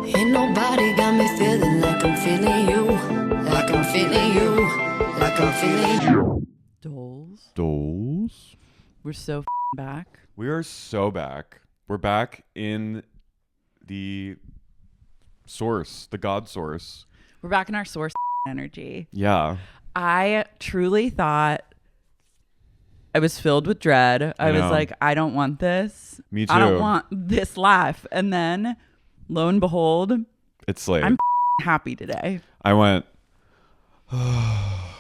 Ain't nobody got me feeling like I'm feeling you. Like I'm feeling you. Like I'm feeling you. Doles. We're so back. We are so back. We're back in the source, the God source. We're back in our source energy. Yeah. I truly thought I was filled with dread. I was like, I don't want this. Me too. I don't want this life. And then, lo and behold, It's late. I'm happy today. I went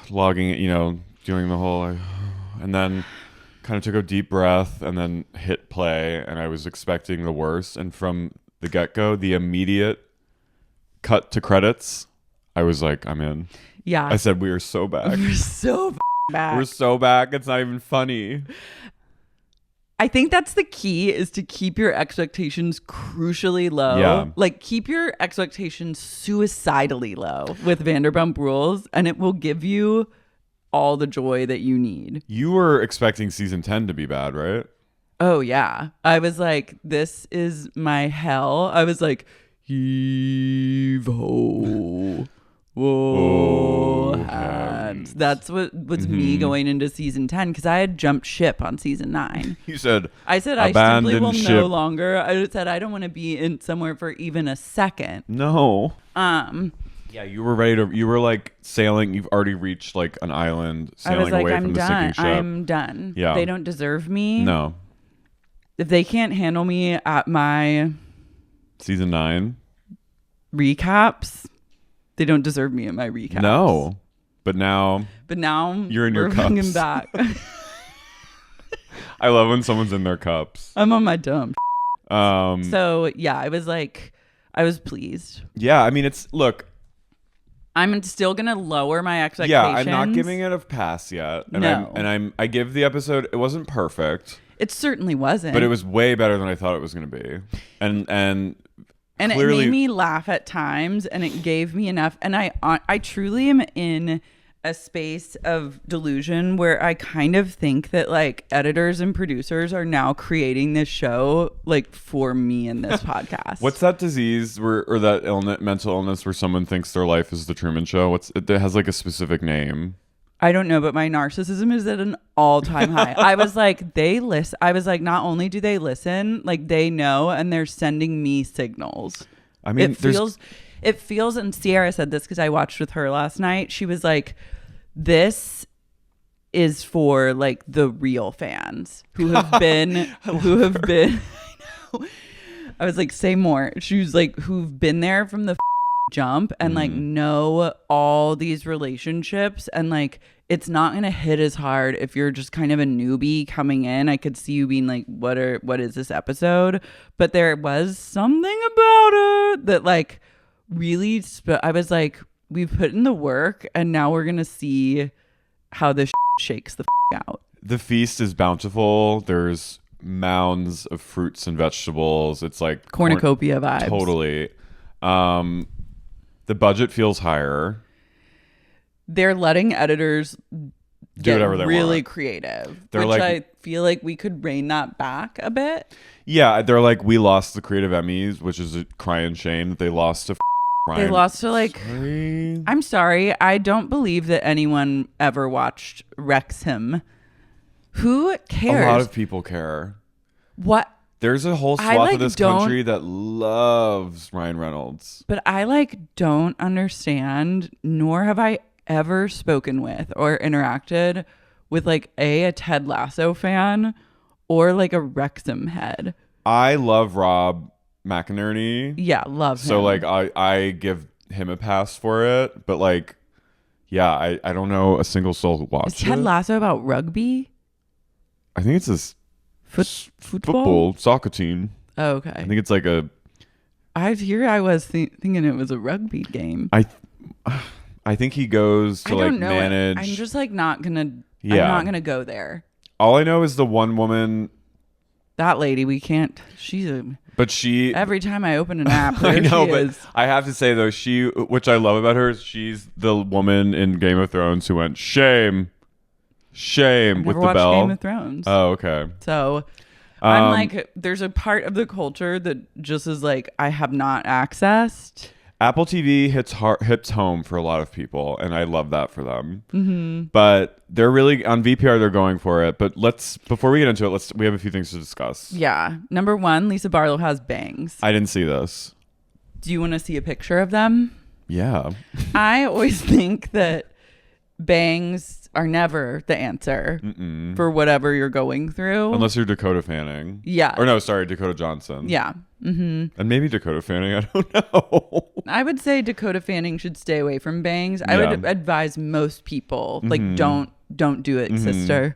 logging it, doing the whole, and then kind of took a deep breath and then hit play. And I was expecting the worst. And from the get-go, the immediate cut to credits, I was like, I'm in. Yeah. I said, we are so back. We're so back. We're so back. It's not even funny. I think that's the key, is to keep your expectations crucially low. Yeah. Like, keep your expectations suicidally low with Vanderpump Rules, and it will give you all the joy that you need. You were expecting season 10 to be bad, right? Oh, yeah. I was like, this is my hell. I was like, heave ho. Whoa, hands. That's what was me going into season 10, because I had jumped ship on season 9. You said, I simply will no longer. I said I don't want to be in somewhere for even a second. No. Yeah, you were ready to. You were like sailing. You've already reached like an island, sailing away from the sinking ship. I'm done. Yeah. They don't deserve me. No. If they can't handle me at my Season 9. recaps, they don't deserve me at my recaps. No. But now you're in your cups. Back. I love when someone's in their cups. I'm on my dumb. Um. So yeah, I was pleased. Yeah, I mean, look. I'm still gonna lower my expectations. Yeah, I'm not giving it a pass yet. And No. I give the episode. It wasn't perfect. It certainly wasn't. But it was way better than I thought it was going to be. And clearly, it made me laugh at times, and it gave me enough. And I truly am in a space of delusion where I kind of think that like editors and producers are now creating this show like for me in this podcast. What's that disease or that mental illness where someone thinks their life is the Truman Show? It has like a specific name. I don't know, but my narcissism is at an all-time high. I was like, they listen. I was like, not only do they listen, like they know, and they're sending me signals. I mean, it feels, and Sierra said this because I watched with her last night. She was like, this is for like the real fans who have been. I know. I was like, say more. She was like, who've been there from the jump and like know all these relationships, and like it's not gonna hit as hard if you're just kind of a newbie coming in. I could see you being like, what is this episode? But there was something about it that like really I was like, we've put in the work, and now we're gonna see how this shakes the out. The feast is bountiful. There's mounds of fruits and vegetables. It's like cornucopia vibes. Totally. The budget feels higher. They're letting editors do whatever they really want. creative, They're which like, I feel like we could rein that back a bit. Yeah, they're like, we lost the creative Emmys, which is a cry and shame that they lost to Ryan. They lost to like, I'm sorry, I don't believe that anyone ever watched Wrexham. Who cares? A lot of people care. What? There's a whole swath of this country that loves Ryan Reynolds. But I like don't understand, nor have I ever spoken with or interacted with like a Ted Lasso fan or like a Wrexham head. I love Rob McInerney. Yeah, love him. So like I give him a pass for it. But like, yeah, I don't know a single soul who watched it. Is Ted Lasso about rugby? I think it's this football soccer team. Oh, okay. I think it's like a. I was thinking it was a rugby game. I think he goes to like manage. I'm just like not gonna. Yeah. I'm not gonna go there. All I know is the one woman. That lady, we can't. But she. Every time I open an app, I know, but is. I have to say though, which I love about her, is she's the woman in Game of Thrones who went shame with the bell. Game of Thrones. Oh, okay. So I'm like, there's a part of the culture that just is like, I have not accessed. Apple TV hits home for a lot of people, and I love that for them. Mm-hmm. But they're really on VPR. They're going for it. But before we get into it, we have a few things to discuss. Yeah. Number one, Lisa Barlow has bangs. I didn't see this. Do you want to see a picture of them? Yeah. I always think that bangs are never the answer for whatever you're going through. Unless you're Dakota Fanning. Yeah. Or no, sorry, Dakota Johnson. Yeah. Mm-hmm. And maybe Dakota Fanning. I don't know. I would say Dakota Fanning should stay away from bangs. I would advise most people, like, don't do it, sister.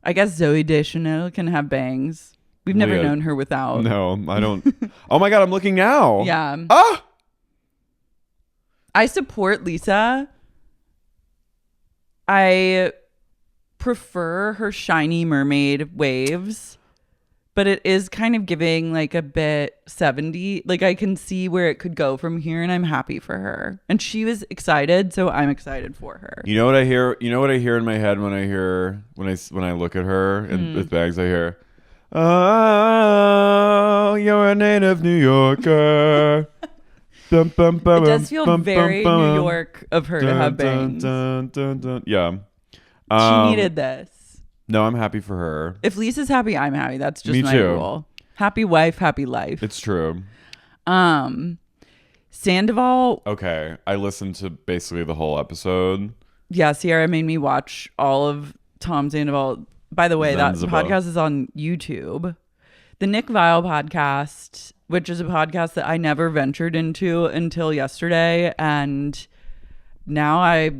I guess Zooey Deschanel can have bangs. We've never known her without. No, I don't. Oh my God, I'm looking now. Yeah. Ah! I support Lisa. I prefer her shiny mermaid waves, but it is kind of giving like a bit 70. Like I can see where it could go from here, and I'm happy for her. And she was excited, so I'm excited for her. You know what I hear? You know what I hear in my head when I look at her and with bags? I hear, "Oh, you're a native New Yorker." It does feel very New York of her to have bangs. Yeah. She needed this. No, I'm happy for her. If Lisa's happy, I'm happy. That's just Me my too. rule. Happy wife, happy life. It's true. Sandoval. Okay. I listened to basically the whole episode. Yeah, Sierra made me watch all of Tom Sandoval. By the way, Zanzibar. that podcast is on YouTube. The Nick Viall podcast, which is a podcast that I never ventured into until yesterday. And now I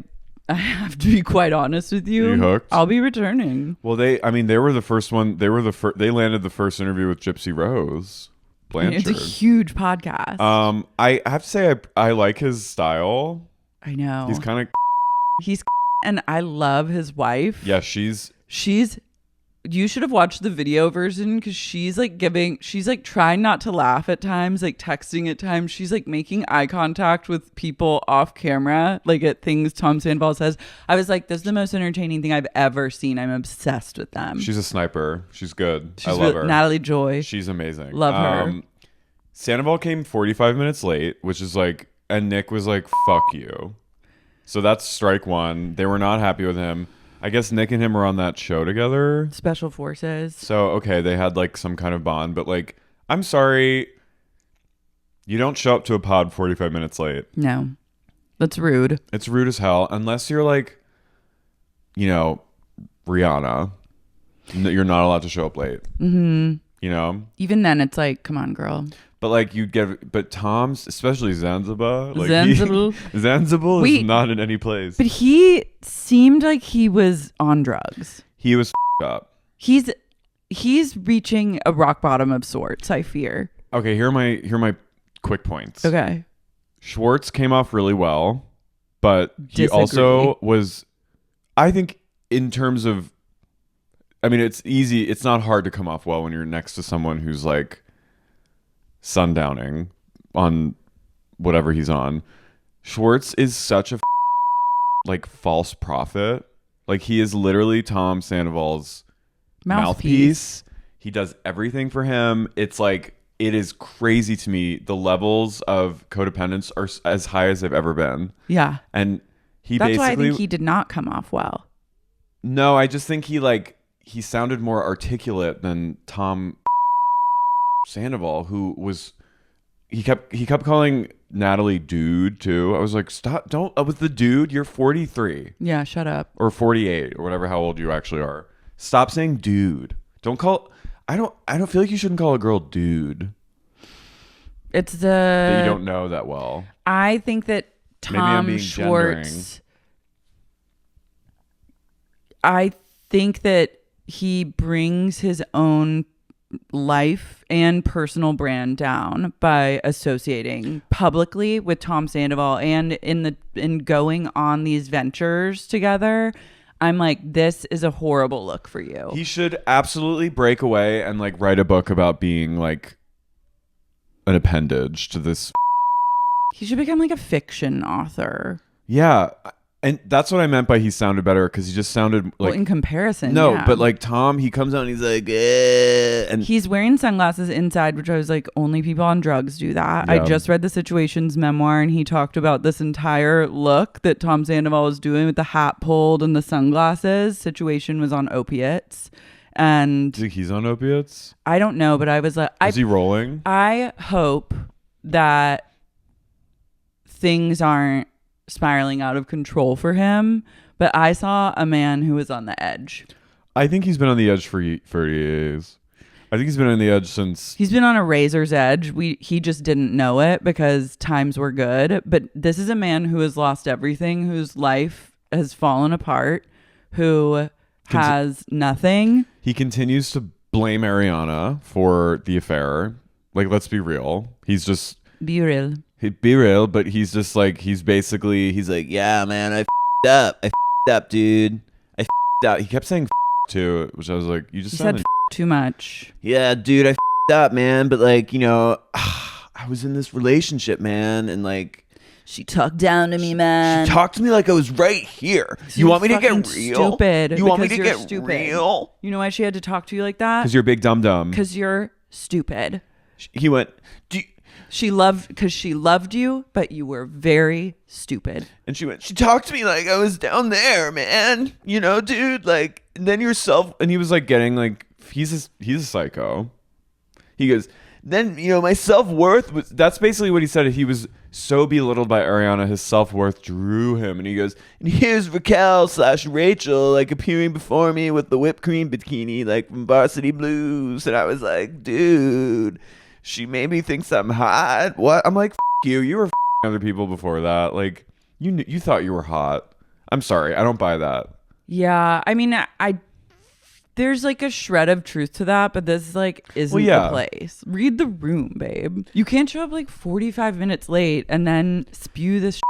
have to be quite honest with you. Are you hooked? I'll be returning. Well, they were the first one. They landed the first interview with Gypsy Rose Blanchard. It's a huge podcast. I have to say I like his style. I know. He's kind of and I love his wife. Yeah, she's you should have watched the video version because she's like trying not to laugh at times, like texting at times. She's like making eye contact with people off camera, like at things Tom Sandoval says. I was like, this is the most entertaining thing I've ever seen. I'm obsessed with them. She's a sniper. She's good. I love her. Natalie Joy. She's amazing. Love her. Sandoval came 45 minutes late, which is like, and Nick was like, fuck you. So that's strike one. They were not happy with him. I guess Nick and him were on that show together. Special Forces. So, okay, they had like some kind of bond, but like, I'm sorry. You don't show up to a pod 45 minutes late. No. That's rude. It's rude as hell. Unless you're like, you know, Rihanna. You're not allowed to show up late. Mm-hmm. You know? Even then, it's like, come on, girl. But like but Tom's, especially Zanzibar, like Zanzibar is not in any place. But he seemed like he was on drugs. He was up. He's reaching a rock bottom of sorts, I fear. Okay, here are my quick points. Okay. Schwartz came off really well, but he Disagree. also was, I think, in terms of, I mean, it's easy. It's not hard to come off well when you're next to someone who's like sundowning on whatever he's on. Schwartz is such a like false prophet. Like he is literally Tom Sandoval's mouthpiece. He does everything for him. It's like, it is crazy to me. The levels of codependence are as high as they've ever been. Yeah. And that's why I think he did not come off well. No, I just think he sounded more articulate than Tom Sandoval, who was he kept calling Natalie dude too. I was like, stop, don't with the dude, you're 43. Yeah, shut up. Or 48 or whatever, how old you actually are. Stop saying dude. Don't call I don't feel like you shouldn't call a girl dude. It's that you don't know that well. I think that Tom Schwartz, I think that he brings his own life and personal brand down by associating publicly with Tom Sandoval, and in going on these ventures together. I'm like, this is a horrible look for you. He should absolutely break away and like write a book about being like an appendage to this. He should become like a fiction author. Yeah. And that's what I meant by he sounded better, because he just sounded like... Well, in comparison, No, yeah. but like Tom, he comes out and he's like, eh, and he's wearing sunglasses inside, which I was like, only people on drugs do that. Yeah. I just read the Situations memoir, and he talked about this entire look that Tom Sandoval was doing with the hat pulled and the sunglasses. Situation was on opiates. And do you think he's on opiates? I don't know, but I was like... Is he rolling? I hope that things aren't spiraling out of control for him, but I saw a man who was on the edge. I think he's been on the edge for years. I think he's been on the edge since... He's been on a razor's edge. He just didn't know it because times were good. But this is a man who has lost everything, whose life has fallen apart, who has nothing. He continues to blame Ariana for the affair. Like, let's be real. He's just... Be real. He'd be real, but he's just like, he's like, yeah, man, I f***ed up. I f***ed up, dude. I f***ed up. He kept saying too, which I was like, you just said sounded... too much. Yeah, dude, I f***ed up, man. But like, you know, I was in this relationship, man. And like... She talked down to me, man. She talked to me like I was right here. You want me to get real? Stupid. You want me to you're get stupid. real? You know why she had to talk to you like that? Because you're a big dum-dum. Because you're stupid. He went... She loved you, but you were very stupid. And she talked to me like I was down there, man. You know, dude, like, and then yourself, and he was like getting like, he's a psycho. He goes, then, you know, my self-worth was, that's basically what he said. He was so belittled by Ariana, his self-worth drew him. And he goes, and here's Raquel/Rachel, like appearing before me with the whipped cream bikini, like from Varsity Blues. And I was like, dude, she maybe thinks I'm hot. What? I'm like, you. You were other people before that. Like, you thought you were hot. I'm sorry. I don't buy that. Yeah. I mean, there's like a shred of truth to that, but this like isn't the place. Read the room, babe. You can't show up like 45 minutes late and then spew this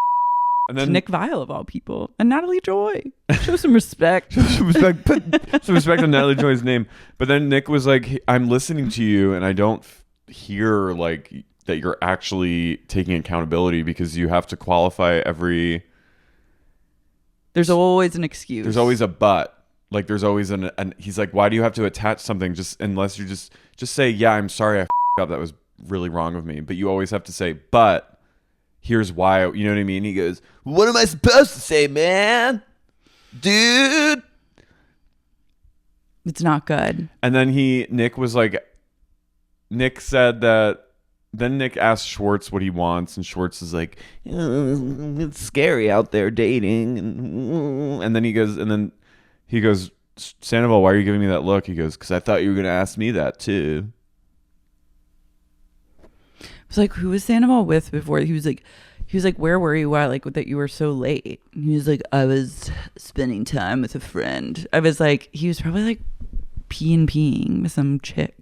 and then to Nick Viall of all people and Natalie Joy. Show some respect. Put some respect on Natalie Joy's name. But then Nick was like, I'm listening to you and I don't hear like that you're actually taking accountability, because you have to qualify every... There's always an excuse. There's always a but. Like there's always an he's like, why do you have to attach something just unless you just say, yeah, I'm sorry I up, that was really wrong of me. But you always have to say, but here's why, you know what I mean? He goes, what am I supposed to say, man? Dude. It's not good. And then Nick said that, then Nick asked Schwartz what he wants, and Schwartz is like, it's scary out there dating. And then he goes, Sandoval, why are you giving me that look? He goes, because I thought you were going to ask me that too. I was like, who was Sandoval with before? He was like, where were you at? Like, that you were so late. And he was like, I was spending time with a friend. I was like, he was probably like peeing with some chick.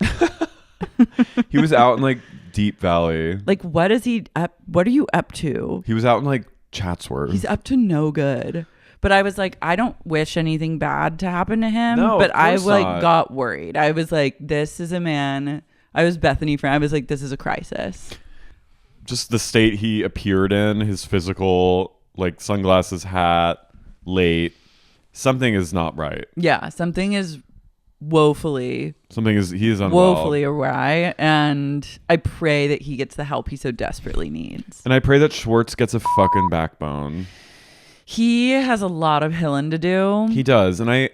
He was out in like Deep Valley. Like, what is he up? What are you up to? He was out in like Chatsworth. He's up to no good. But I was like, I don't wish anything bad to happen to him. No, but I like not. got worried. I was like, this is a man. I was Bethany friend. I was like, this is a crisis. Just the state he appeared in, his physical, like sunglasses, hat, late. Something is not right. Yeah, something is he is unwell. Woefully awry, and I pray that he gets the help he so desperately needs. And I pray that Schwartz gets a fucking backbone. He has a lot of healing to do. He does, and I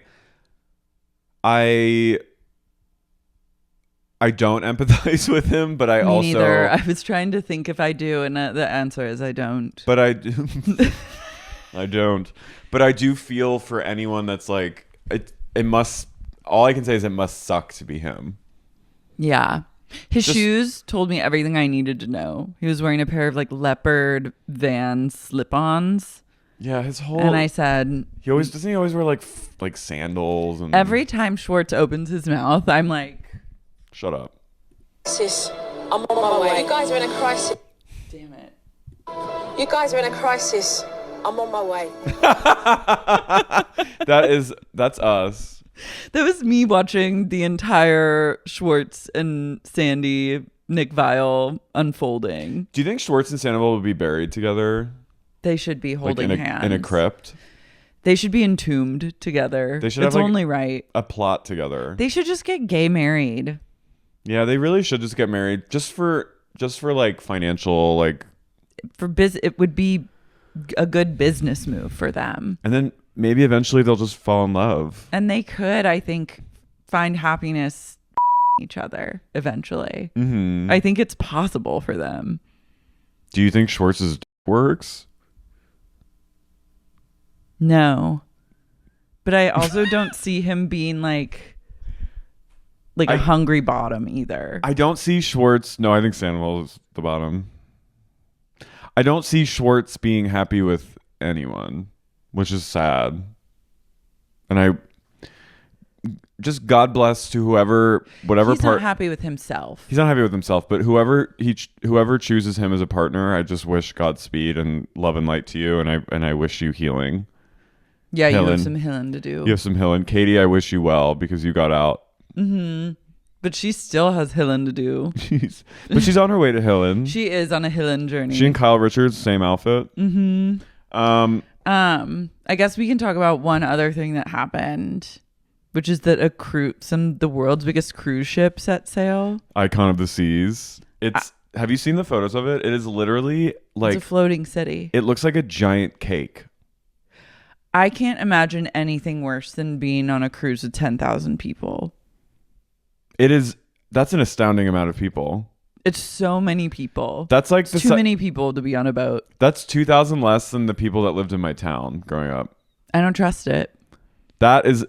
don't empathize with him, but I Me also neither. I was trying to think if I do, and the answer is I don't. But I do. I don't. But I do feel for anyone that's like it must. All I can say is it must suck to be him. Yeah. His shoes told me everything I needed to know. He was wearing a pair of like leopard Vans slip-ons. Yeah, his whole... And I said... Doesn't he always wear like sandals? And every time Schwartz opens his mouth, I'm like... Shut up. Sis, I'm on my way. You guys are in a crisis. Damn it. You guys are in a crisis. I'm on my way. That's us. That was me watching the entire Schwartz and Sandy, Nick Viall unfolding. Do you think Schwartz and Sandoval would be buried together? They should be holding hands in a crypt. They should be entombed together. They should it's have only right. a plot together. They should just get gay married. Yeah, they really should just get married just for like financial like it would be a good business move for them. And then maybe eventually they'll just fall in love. And they could, I think, find happiness each other eventually. Mm-hmm. I think it's possible for them. Do you think Schwartz's works? No. But I also don't see him being like a hungry bottom either. I don't see Schwartz. No, I think Sandoval is the bottom. I don't see Schwartz being happy with anyone, which is sad. And I just God bless to whatever He's not happy with himself. He's not happy with himself, but whoever chooses him as a partner, I just wish Godspeed and love and light to you, and I wish you healing. Yeah, Helen. You have some healing to do. You have some healing. Katie, I wish you well because you got out. Mm-hmm. But she still has healing to do. But she's on her way to healing. She is on a healing journey. She and Kyle Richards, same outfit. Mm-hmm. I guess we can talk about one other thing that happened, which is that the world's biggest cruise ship set sail. Icon of the Seas. Have you seen the photos of it? It is literally like it's a floating city. It looks like a giant cake. I can't imagine anything worse than being on a cruise with 10,000 people. That's an astounding amount of people. It's so many people. That's like too many people to be on a boat. That's 2,000 less than the people that lived in my town growing up. I don't trust it. That is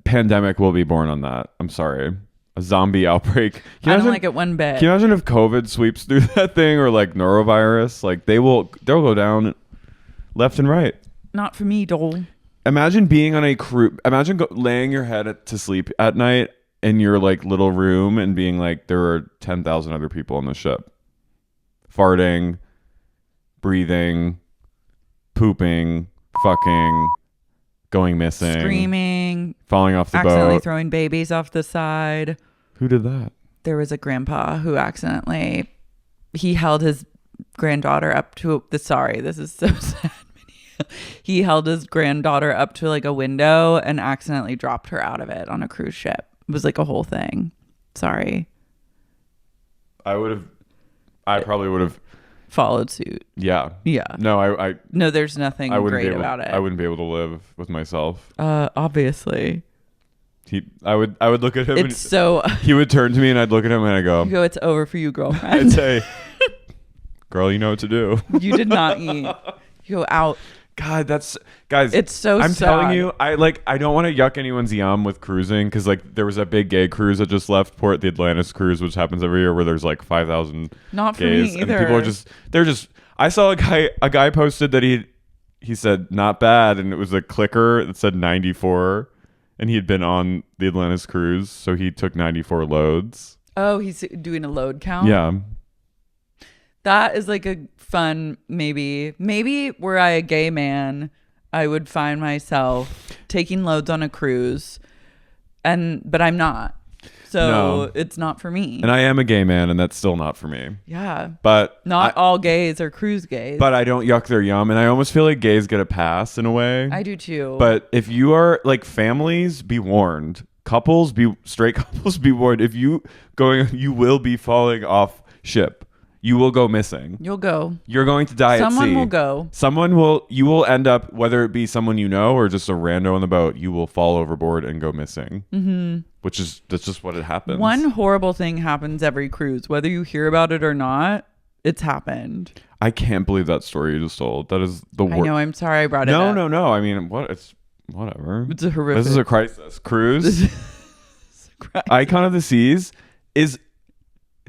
pandemic will be born on that. I'm sorry. A zombie outbreak. I don't like it one bit. Can you imagine if COVID sweeps through that thing or like norovirus? Like they'll go down left and right. Not for me, Dole. Imagine being on a cruise. Imagine laying your head to sleep at night in your like little room and being like, there are 10,000 other people on the ship. Farting, breathing, pooping, fucking, going missing. Screaming. Falling off the accidentally boat. Throwing babies off the side. Who did that? There was a grandpa who he held his granddaughter up to this is so sad. He held his granddaughter up to like a window and accidentally dropped her out of it on a cruise ship. It was like a whole thing. Sorry. I probably would have followed suit. Yeah. Yeah. No, no, there's nothing great about it. I wouldn't be able to live with myself. Obviously. I would look at him. He would turn to me and I'd look at him and I'd go, it's over for you, girlfriend. I'd say, girl, you know what to do. You did not eat. You go out. God, guys. It's so I'm sad. telling you, I don't want to yuck anyone's yum with cruising because like there was a big gay cruise that just left port, the Atlantis cruise, which happens every year where there's like 5,000 Not for gays, me either. and people I saw a guy posted that he said not bad, and it was a clicker that said 94, and he had been on the Atlantis cruise, so he took 94 loads. Oh, he's doing a load count? Yeah. That is like a fun, maybe were I a gay man, I would find myself taking loads on a cruise, but I'm not. So it's not for me. And I am a gay man, and that's still not for me. Yeah. But not all gays are cruise gays. But I don't yuck their yum, and I almost feel like gays get a pass in a way. I do too. But if you are like families, be warned. Straight couples, be warned. If you will be falling off ship. You will go missing. You'll go. You're going to die at sea. Someone will go. You will end up, whether it be someone you know or just a rando on the boat, you will fall overboard and go missing. Mm-hmm. That's just what it happens. One horrible thing happens every cruise. Whether you hear about it or not, it's happened. I can't believe that story you just told. That is the worst. I know. I'm sorry I brought it up. No. I mean, it's whatever. It's a horrific. This is a crisis. Cruise. Icon of the Seas is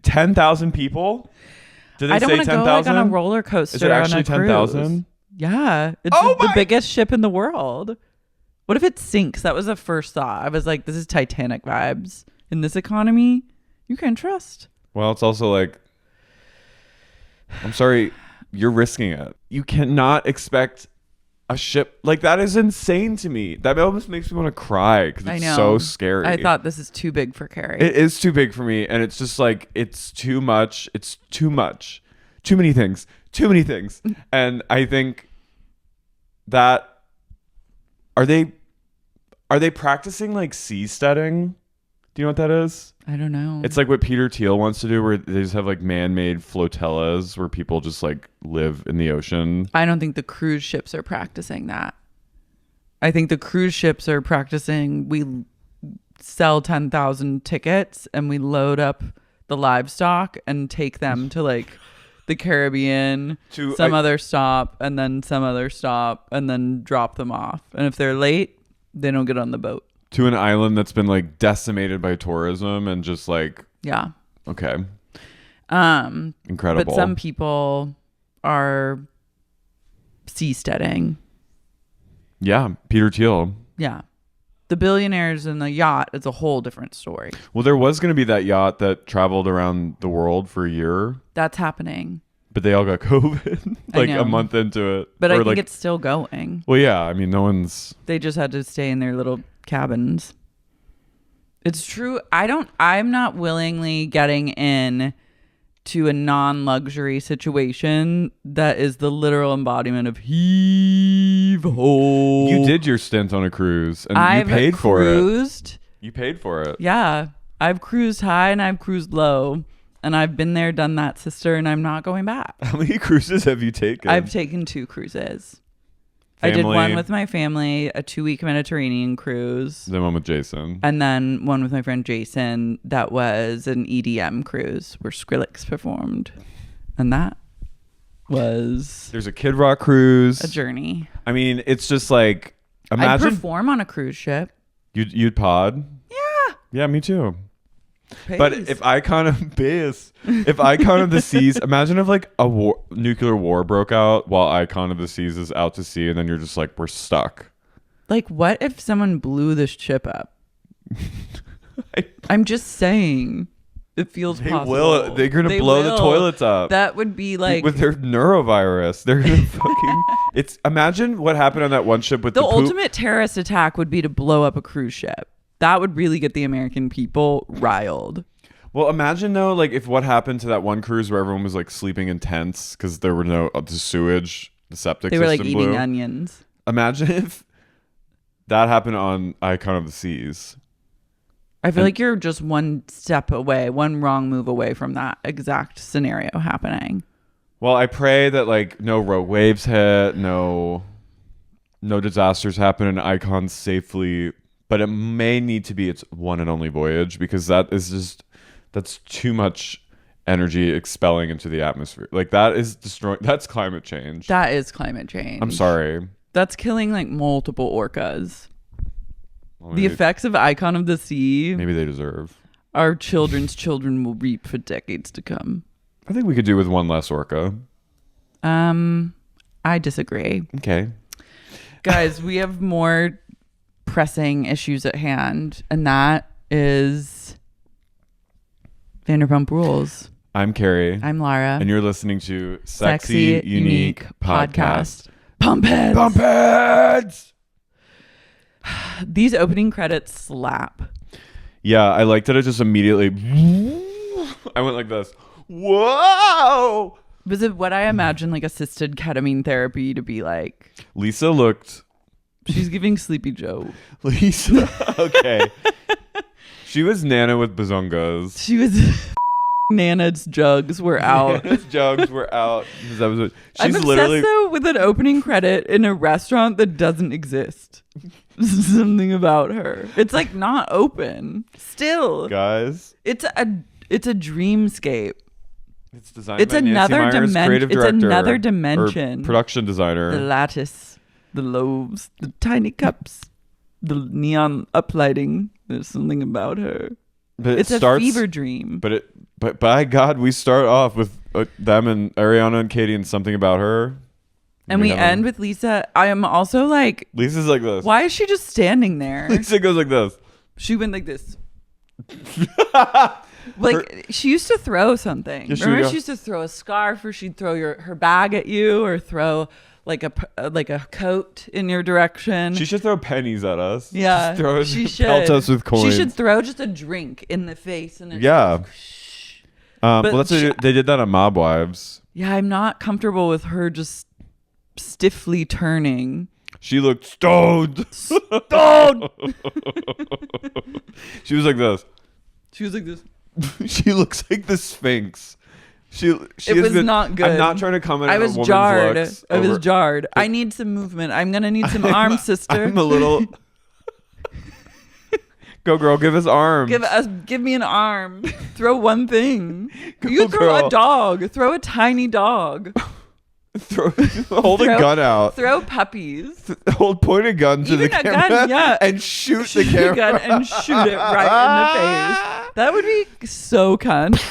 10,000 people. Did they I don't say want to 10,000? go like on a roller coaster. Is it actually 10,000? Yeah, it's the biggest ship in the world. What if it sinks? That was the first thought. I was like, this is Titanic vibes. In this economy, you can trust. Well, it's also like, I'm sorry, you're risking it. You cannot expect a ship like that. Is insane to me. That almost makes me want to cry because it's so scary. I thought this is too big for Carey. It is too big for me, and it's just like it's too much. It's too much Too many things. And I think that are they practicing like seasteading? Do you know what that is? I don't know. It's like what Peter Thiel wants to do, where they just have like man-made flotillas where people just like live in the ocean. I don't think the cruise ships are practicing that. I think the cruise ships are practicing. We sell 10,000 tickets and we load up the livestock and take them to like the Caribbean, to some other stop, and then some other stop, and then drop them off. And if they're late, they don't get on the boat. To an island that's been like decimated by tourism and just like, yeah. Okay. Incredible. But some people are seasteading. Yeah. Peter Thiel. Yeah. The billionaires and the yacht is a whole different story. Well, there was going to be that yacht that traveled around the world for a year. That's happening. But they all got COVID like a month into it. But I think like, it's still going. Well, yeah. I mean, no one's... They just had to stay in their little cabins. It's true. I'm not willingly getting in to a non-luxury situation that is the literal embodiment of heave-ho. You did your stint on a cruise and I've you paid for cruised. it. You paid for it. Yeah. I've cruised high and I've cruised low. And I've been there, done that, sister, and I'm not going back. How many cruises have you taken? I've taken 2 cruises. Family. I did one with my family, a 2-week Mediterranean cruise. Then one with Jason. And then one with my friend Jason that was an EDM cruise where Skrillex performed. And that was... There's a Kid Rock cruise. A journey. I mean, it's just like... Imagine... I'd perform on a cruise ship. You'd pod? Yeah. Yeah, me too. Pace. But if Icon of the Seas, imagine if like a nuclear war broke out while Icon of the Seas is out to sea, and then you're just like, we're stuck. Like, what if someone blew this ship up? I'm just saying, it feels possible. They're gonna blow the toilets up. That would be like with their neurovirus. They're gonna fucking. It's imagine what happened on that one ship with the poop. ultimate terrorist attack would be to blow up a cruise ship. That would really get the American people riled. Well, imagine though, like if what happened to that one cruise where everyone was like sleeping in tents because there were no the sewage, the septic they system were like eating blew. onions. Imagine if that happened on Icon of the Seas. I feel like you're just one step away, one wrong move away from that exact scenario happening. Well, I pray that like no rogue waves hit, no disasters happen, and Icon safely. But it may need to be its one and only voyage because that's too much energy expelling into the atmosphere. Like that is destroying. That's climate change. That is climate change. I'm sorry. That's killing like multiple orcas. Well, the effects of Icon of the Sea. Maybe they deserve. Our children's children will reap for decades to come. I think we could do with one less orca. I disagree. Okay. Guys, we have more pressing issues at hand, and that is Vanderpump Rules. I'm Carey. I'm Lara. And you're listening to Sexy Unique Podcast. Pumpheads. Pumpheads! These opening credits slap. Yeah, I like that it just immediately... I went like this. Whoa! Was it what I imagine like assisted ketamine therapy to be like? Lisa looked... She's giving Sleepy Joe. Lisa. Okay. She was Nana with bazongas. She was... Nana's jugs were out. Nana's jugs were out. She's I'm obsessed though with an opening credit in a restaurant that doesn't exist. Something about her. It's like not open. Still. Guys. It's a dreamscape. It's designed by Nancy Myers, creative It's director, another dimension. or production designer. The lattice, the loaves, the tiny cups, the neon uplighting. There's something about her. But it's a fever dream. But by God, we start off with them and Ariana and Katie and something about her. And we end with Lisa. I am also like... Lisa's like this. Why is she just standing there? Lisa goes like this. She went like this. She used to throw something. Yes, Remember she used to throw a scarf, or she'd throw her bag at you, or throw like a coat in your direction. She should throw pennies at us. Yeah, she should pelt us with coins. She should throw just a drink in the face. And yeah. Well, that's what they did that on Mob Wives. Yeah, I'm not comfortable with her just stiffly turning. She looked stoned. Stoned. She was like this. She was like this. She looks like the Sphinx. It was not good. I'm not trying to comment on I a was woman's jarred. looks I was over- jarred. I need some movement. I'm gonna need some arms, sister. I'm a little. Go girl, give us arms. Give me an arm. Throw one thing. Go, You throw girl. a dog. Throw a tiny dog. Hold a gun out. Throw puppies. Point a gun to Even the a camera. gun, yeah. And shoot the Shoot a camera. gun and shoot it right in the face. That would be so cunt.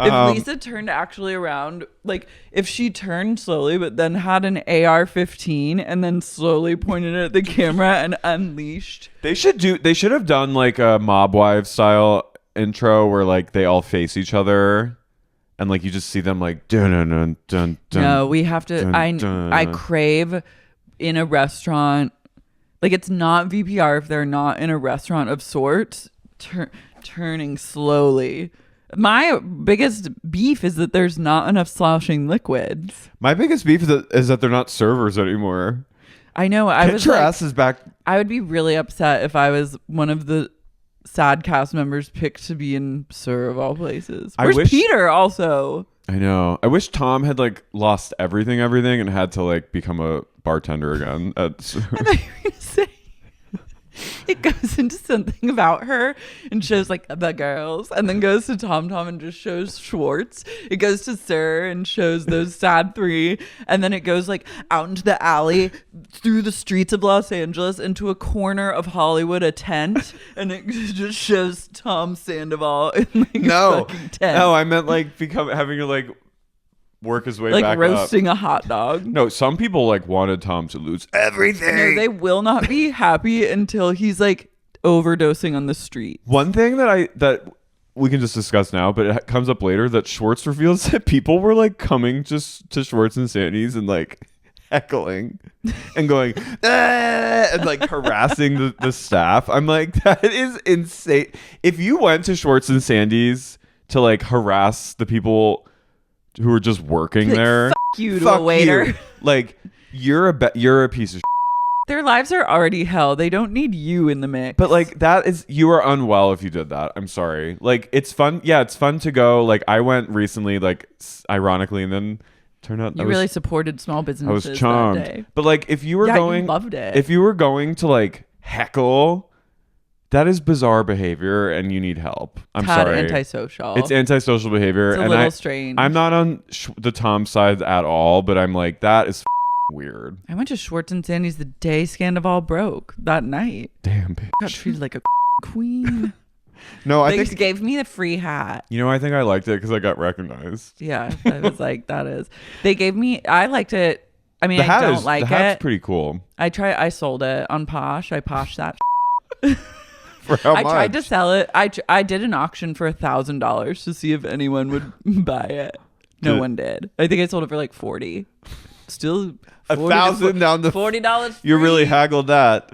If Lisa turned actually around, like if she turned slowly, but then had an AR-15 and then slowly pointed it at the camera and unleashed. They should have done like a Mob Wives style intro where like they all face each other, and like you just see them like dun dun dun dun. No, we have to. Dun, dun. I crave in a restaurant. Like it's not VPR if they're not in a restaurant of sorts. Turning slowly. My biggest beef is that there's not enough sloshing liquids. My biggest beef is that they're not servers anymore. I know. Get your asses back. I would be really upset if I was one of the sad cast members picked to be in Sir of all places. Where's Peter also? I know. I wish Tom had like lost everything and had to like become a bartender again. I thought you were gonna say it goes into something about her and shows like the girls, and then goes to Tom and just shows Schwartz. It goes to Sir and shows those sad three, and then it goes like out into the alley through the streets of Los Angeles into a corner of Hollywood, a tent, and it just shows Tom Sandoval in like a fucking tent. No, I meant like having to like work his way like back roasting up. a hot dog. No, some people like wanted Tom to lose everything. No, they will not be happy until he's like overdosing on the street. One thing that we can just discuss now, but it comes up later, that Schwartz reveals that people were like coming just to Schwartz and Sandy's and like heckling and going and like harassing the staff. I'm like, that is insane. If you went to Schwartz and Sandy's to like harass the people who are just working like, there, fuck you to a waiter. You. Like you're a piece of shit. Their lives are already hell. They don't need you in the mix. But like you are unwell if you did that. I'm sorry. Like it's fun. Yeah, it's fun to go. Like I went recently, like ironically, and then turned out you really supported small businesses. I was charmed. That day. But like if you were going, you loved it. If you were going to like heckle, that is bizarre behavior, and you need help. I'm sorry. Antisocial. It's antisocial behavior. It's a little strange. I'm not on the Tom side at all, but I'm like, that is weird. I went to Schwartz and Sandy's the day Scandoval broke that night. Damn, bitch. Got treated like a queen. No, They just gave me the free hat. You know, I think I liked it because I got recognized. Yeah, I was like, that is. They gave me. I liked it. I mean, I don't like it. The hat's pretty cool. I sold it on Posh. I poshed that. For how much? I tried to sell it. I did an auction for $1,000 to see if anyone would buy it. No one did. I think I sold it for like 40. Still $1,000 down to $40. You really haggled that.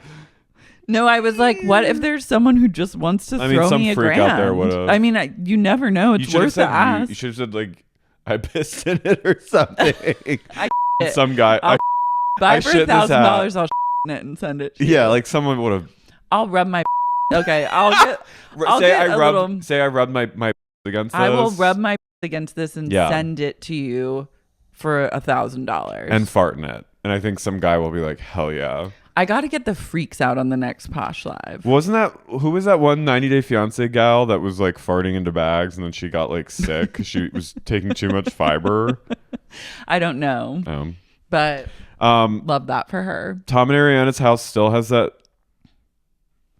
No, I was like, what if there's someone who just wants to throw some me a freak grand? out there would've. I mean, you never know. It's worth the ask. You should have said like, I pissed in it or something. it. Some guy. Buy for shit in this hat. $1,000. I'll in it and send it to you. Yeah, like someone would have. I'll rub my. Okay, Say I rubbed my against this. I will rub my against this and Yeah. send it to you for $1,000 and fart in it. And I think some guy will be like, hell yeah. I got to get the freaks out on the next Posh Live. Who was that one 90 Day Fiance gal that was like farting into bags and then she got like sick because she was taking too much fiber? I don't know, but love that for her. Tom and Ariana's house still has that.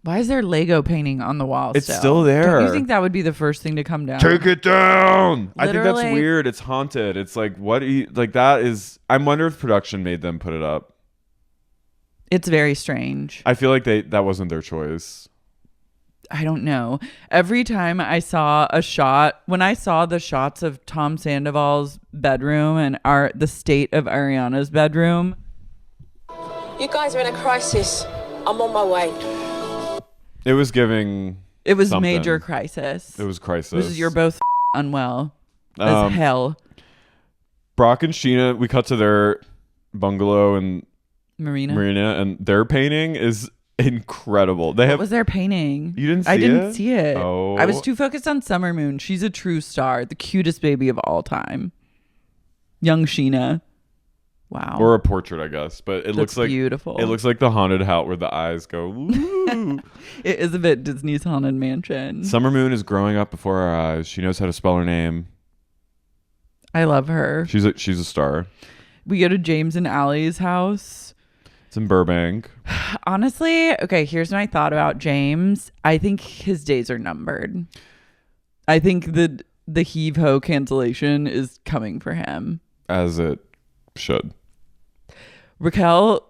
Why is there Lego painting on the wall? It's still there. Don't you think that would be the first thing to come down? Take it down. I think that's Literally. weird. It's haunted. It's like, what? Like that is. I wonder if production made them put it up. It's very strange. I feel like that wasn't their choice. I don't know. Every time I saw a shot, when I saw the shots of Tom Sandoval's bedroom and the state of Ariana's bedroom. You guys are in a crisis. I'm on my way. It was giving. It was something. major crisis. It was crisis. You're both unwell as hell. Brock and Scheana, we cut to their bungalow in Marina, and their painting is incredible. What was their painting? You didn't see it? I didn't see it. Oh. I was too focused on Summer Moon. She's a true star, the cutest baby of all time. Young Scheana. Wow. Or a portrait, I guess, but it looks like beautiful. It looks like the haunted house where the eyes go. Ooh. It is a bit Disney's Haunted Mansion. Summer Moon is growing up before our eyes. She knows how to spell her name. I love her. She's a star. We go to James and Allie's house. It's in Burbank. Honestly, okay, here's my thought about James. I think his days are numbered. I think the heave-ho cancellation is coming for him. As it should. Raquel,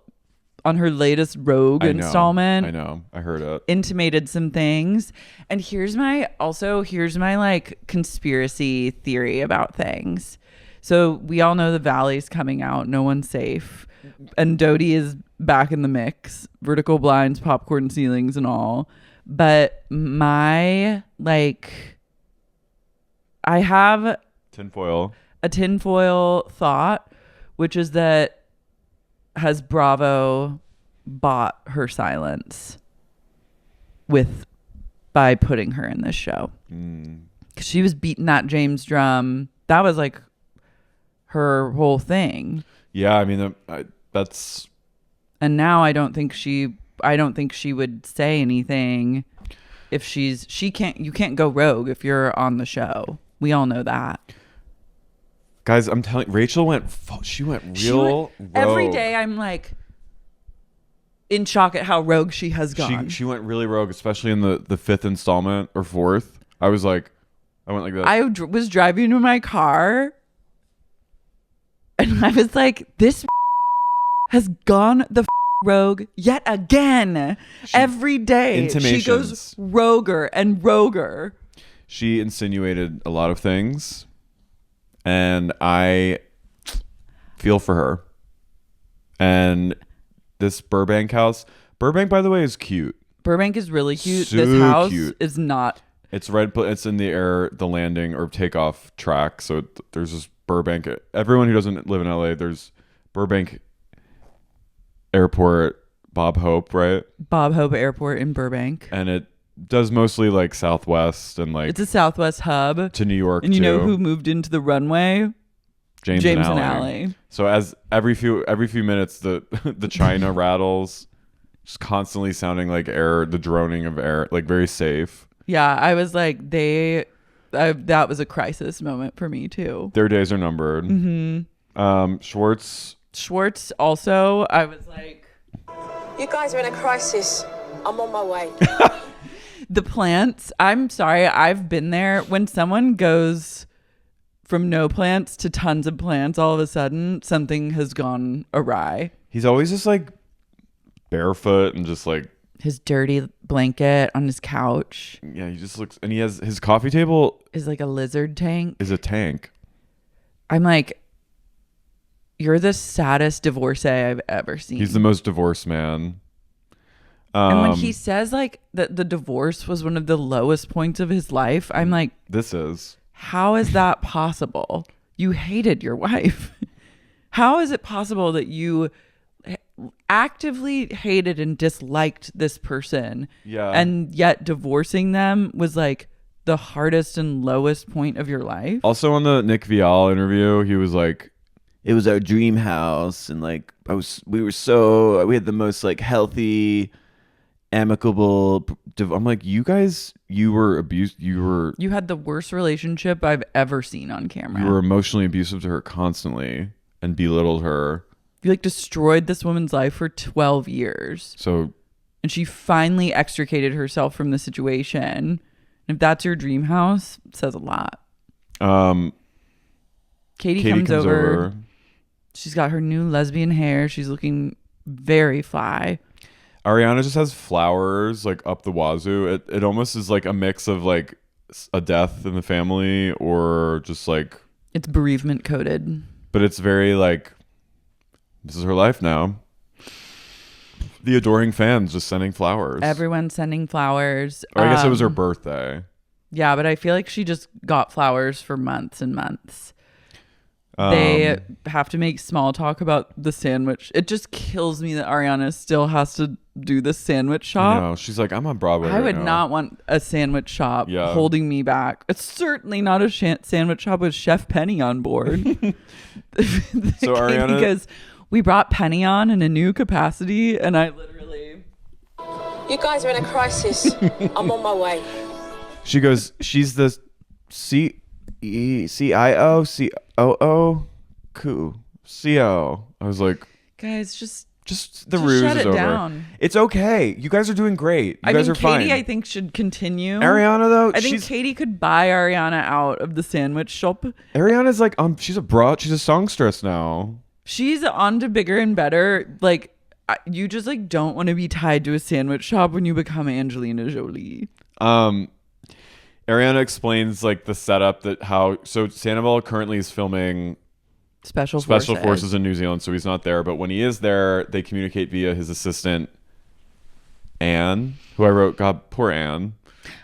on her latest Rogue installment, I know. I heard it. Intimated some things. And here's my like conspiracy theory about things. So we all know the Valley's coming out. No one's safe. And Dodie is back in the mix. Vertical blinds, popcorn ceilings and all. But I have a tinfoil thought, which is that has Bravo bought her silence by putting her in this show? Because she was beating that James drum. That was like her whole thing. Yeah, I mean that's. And now I don't think she would say anything if you can't go rogue if you're on the show. We all know that. Guys, I'm telling Rachel went rogue. Every day I'm like in shock at how rogue she has gone. She went really rogue, especially in the fifth installment or fourth. I went like that. I was driving to my car and I was like, this has gone the rogue yet again. Every day she goes roguer and roguer. She insinuated a lot of things. And I feel for her. And this Burbank house. Burbank, by the way, is cute. Burbank is really cute. So this house cute. is not. It's right. It's in the landing or takeoff track. So there's this Burbank. Everyone who doesn't live in LA, there's Burbank Airport, Bob Hope, right? Bob Hope Airport in Burbank. And it does mostly like Southwest and like it's a Southwest hub to New York. And you know who moved into the runway? James and Allie. So as every few minutes the china rattles, just constantly sounding like air, the droning of air, like very safe. Yeah, I was like that was a crisis moment for me too. Their days are numbered. Mm-hmm. Schwartz also, I was like, You guys are in a crisis. I'm on my way. The plants, I'm sorry, I've been there. When someone goes from no plants to tons of plants, all of a sudden something has gone awry. He's always just like barefoot and just like his dirty blanket on his couch. Yeah, he just looks, and he has his coffee table is like a lizard tank. Is a tank. I'm like, you're the saddest divorcee I've ever seen. He's the most divorced man. And when he says like that the divorce was one of the lowest points of his life, I'm like, how is that possible? You hated your wife. How is it possible that you actively hated and disliked this person? Yeah. And yet divorcing them was like the hardest and lowest point of your life. Also on the Nick Viall interview, he was like, it was our dream house, and like we had the most like healthy, amicable. I'm like, you were abused. You had the worst relationship I've ever seen on camera. You were emotionally abusive to her constantly and belittled her. You like destroyed this woman's life for 12 years. And she finally extricated herself from the situation. And if that's your dream house, it says a lot. Katie comes over. She's got her new lesbian hair. She's looking very fly. Ariana just has flowers like up the wazoo. It almost is like a mix of like a death in the family or just like... It's bereavement coded. But it's very like, this is her life now. The adoring fans just sending flowers. Everyone's sending flowers. Or I guess it was her birthday. Yeah, but I feel like she just got flowers for months and months. They have to make small talk about the sandwich. It just kills me that Ariana still has to do the sandwich shop. No, she's like, I'm on Broadway. I would not want a sandwich shop holding me back. It's certainly not a sandwich shop with Chef Penny on board. So Ariana goes, we brought Penny on in a new capacity, and I literally... You guys are in a crisis. I'm on my way. She goes, she's the CIO, COO, CO. I was like, guys, just the ruse shut is it over. Down. It's okay. You guys are doing great. You guys are fine. Katie, I think, should continue. Ariana, though, I think Katie could buy Ariana out of the sandwich shop. Ariana's like, she's a songstress now. She's on to bigger and better. Like, you just like don't want to be tied to a sandwich shop when you become Angelina Jolie. Ariana explains like the setup so Sandoval currently is filming Special Forces in New Zealand, so he's not there. But when he is there, they communicate via his assistant, Anne, who I wrote, God, poor Anne.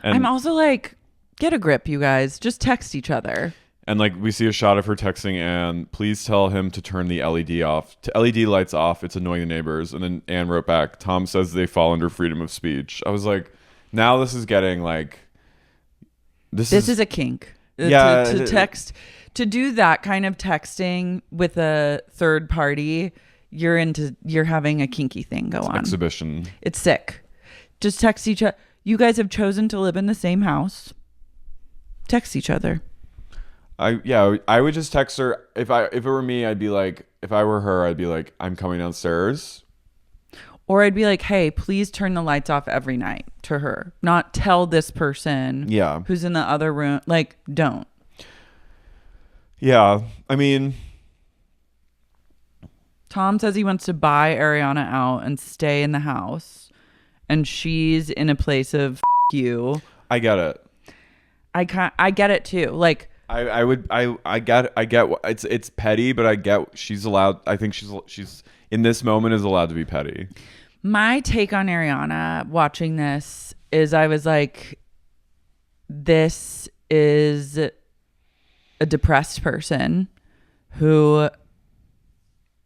And I'm also like, get a grip, you guys. Just text each other. And like we see a shot of her texting Anne, please tell him to turn the LED off. LED lights off. It's annoying the neighbors. And then Anne wrote back, Tom says they fall under freedom of speech. I was like, now this is getting like... This is a kink. Yeah. To text... To do that kind of texting with a third party, you're having a kinky thing go on. Exhibition. It's sick. Just text each other. You guys have chosen to live in the same house. Text each other. I would just text her. If it were me, I'd be like, if I were her, I'd be like, I'm coming downstairs. Or I'd be like, hey, please turn the lights off every night to her. Not tell this person who's in the other room. Like, don't. Yeah, I mean, Tom says he wants to buy Ariana out and stay in the house, and she's in a place of you. I get it. I get it too. Like I get it's petty, but I get she's allowed. I think she's in this moment is allowed to be petty. My take on Ariana watching this is I was like, this is a depressed person who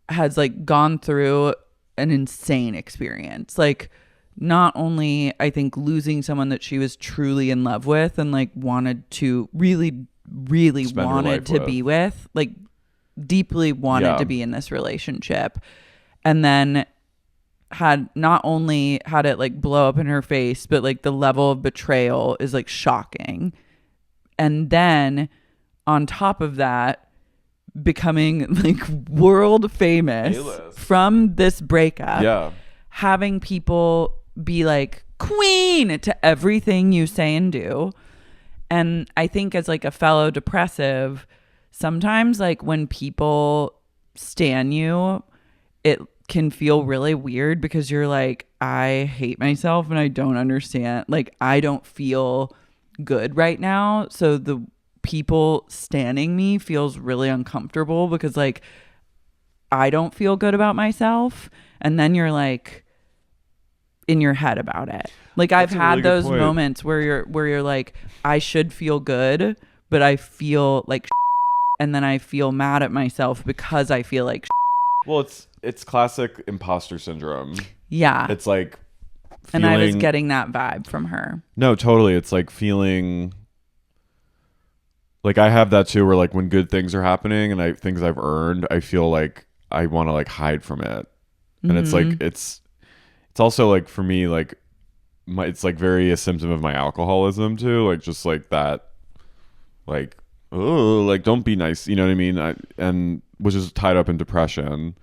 has like gone through an insane experience. Like, not only I think losing someone that she was truly in love with and like wanted to really wanted to be with, like deeply wanted to be in this relationship, and then had not only had it like blow up in her face, but like the level of betrayal is like shocking. And then on top of that, becoming like world famous A-list from this breakup. Yeah. Having people be like queen to everything you say and do. And I think as like a fellow depressive, sometimes like when people stan you, it can feel really weird because you're like, I hate myself and I don't understand. Like, I don't feel good right now. So the people standing me feels really uncomfortable because like I don't feel good about myself. And then you're like in your head about it. Like, I've had really those moments where you're like, I should feel good, but I feel like and then I feel mad at myself because I feel like well, it's classic imposter syndrome. Yeah. It's like and I was getting that vibe from her. No, totally. It's like feeling like I have that too, where like when good things are happening and things I've earned, I feel like I want to like hide from it. And it's like it's also like for me like it's like very a symptom of my alcoholism too, like just like that, like, oh, like don't be nice, you know what I mean? And which is tied up in depression.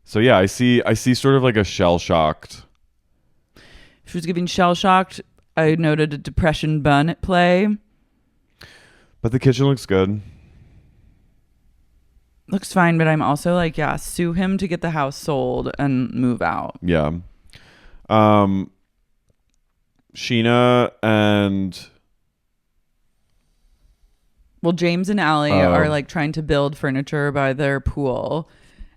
So yeah, I see sort of like a shell shocked. She was giving shell shocked. I noted a depression bun at play. But the kitchen looks good. Looks fine, but I'm also like, yeah, sue him to get the house sold and move out. Yeah. Scheana and James and Allie are like trying to build furniture by their pool,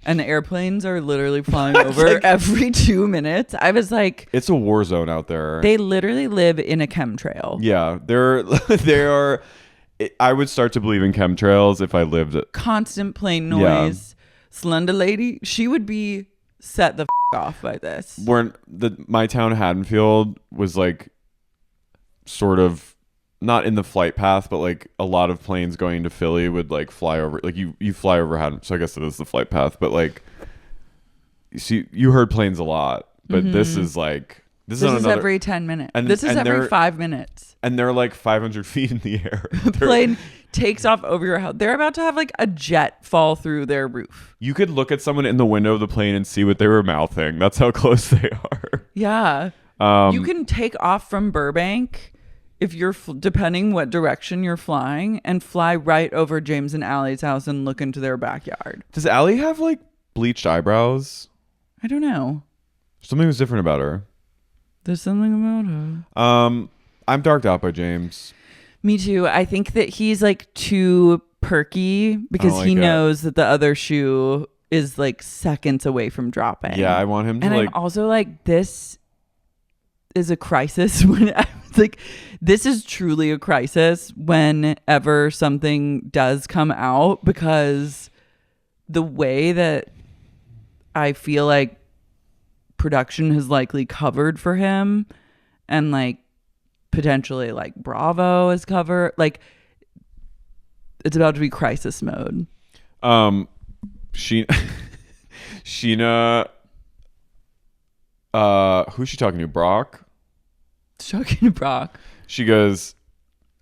and the airplanes are literally flying over like, every 2 minutes. I was like, it's a war zone out there. They literally live in a chemtrail. Yeah, they are. I would start to believe in chemtrails if I lived it. Constant plane Yeah. noise. Slender lady, she would be set the off by this. My town Haddonfield was like sort of not in the flight path, but like a lot of planes going to Philly would like fly over, like you fly over Haddon, so I guess it is the flight path, but like you heard planes a lot, but this is like this is another, every 10 minutes. and This is every they're- 5 minutes. and they're like 500 feet in the air. The plane takes off over your house. They're about to have like a jet fall through their roof. You could look at someone in the window of the plane and see what they were mouthing. That's how close they are. Yeah. You can take off from Burbank if you're depending what direction you're flying and fly right over James and Allie's house and look into their backyard. Does Allie have like bleached eyebrows? I don't know. Something was different about her. There's something about her. I'm darked out by James. Me too. I think that he's like too perky because like he it. knows that the other shoe is like seconds away from dropping. Yeah, I want him to And like. I'm also like, this is a crisis when I was like, this is truly a crisis whenever something does come out, because the way that I feel like production has likely covered for him, and like potentially like Bravo is covered, like it's about to be crisis mode. Scheana, who's she talking to? Brock? Talking to Brock. She goes,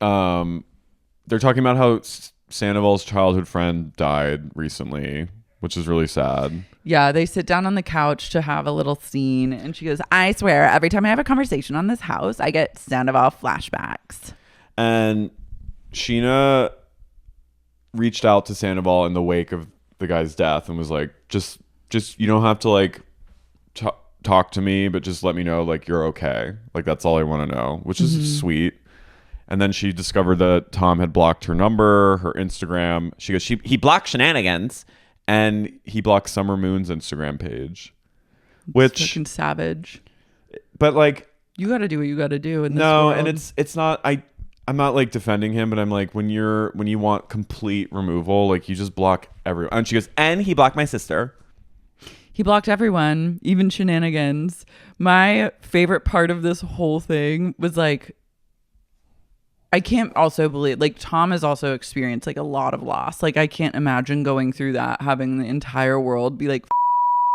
they're talking about how Sandoval's childhood friend died recently, which is really sad. Yeah, they sit down on the couch to have a little scene, and she goes, I swear, every time I have a conversation on this house, I get Sandoval flashbacks. And Scheana reached out to Sandoval in the wake of the guy's death and was like, just you don't have to like talk to me, but just let me know like you're okay. Like that's all I want to know, which is sweet. And then she discovered that Tom had blocked her number, her Instagram. She goes, he blocked Shenanigans, and he blocked Summer Moon's Instagram page, which Fucking savage. but like You got to do what you got to do in this no, world. and it's not. I'm not like defending him, but I'm like, when you want complete removal, like you just block everyone. And she goes, and he blocked my sister. He blocked everyone, even Shenanigans. My favorite part of this whole thing was like, I can't also believe, like, Tom has also experienced like a lot of loss. Like, I can't imagine going through that, having the entire world be like, F-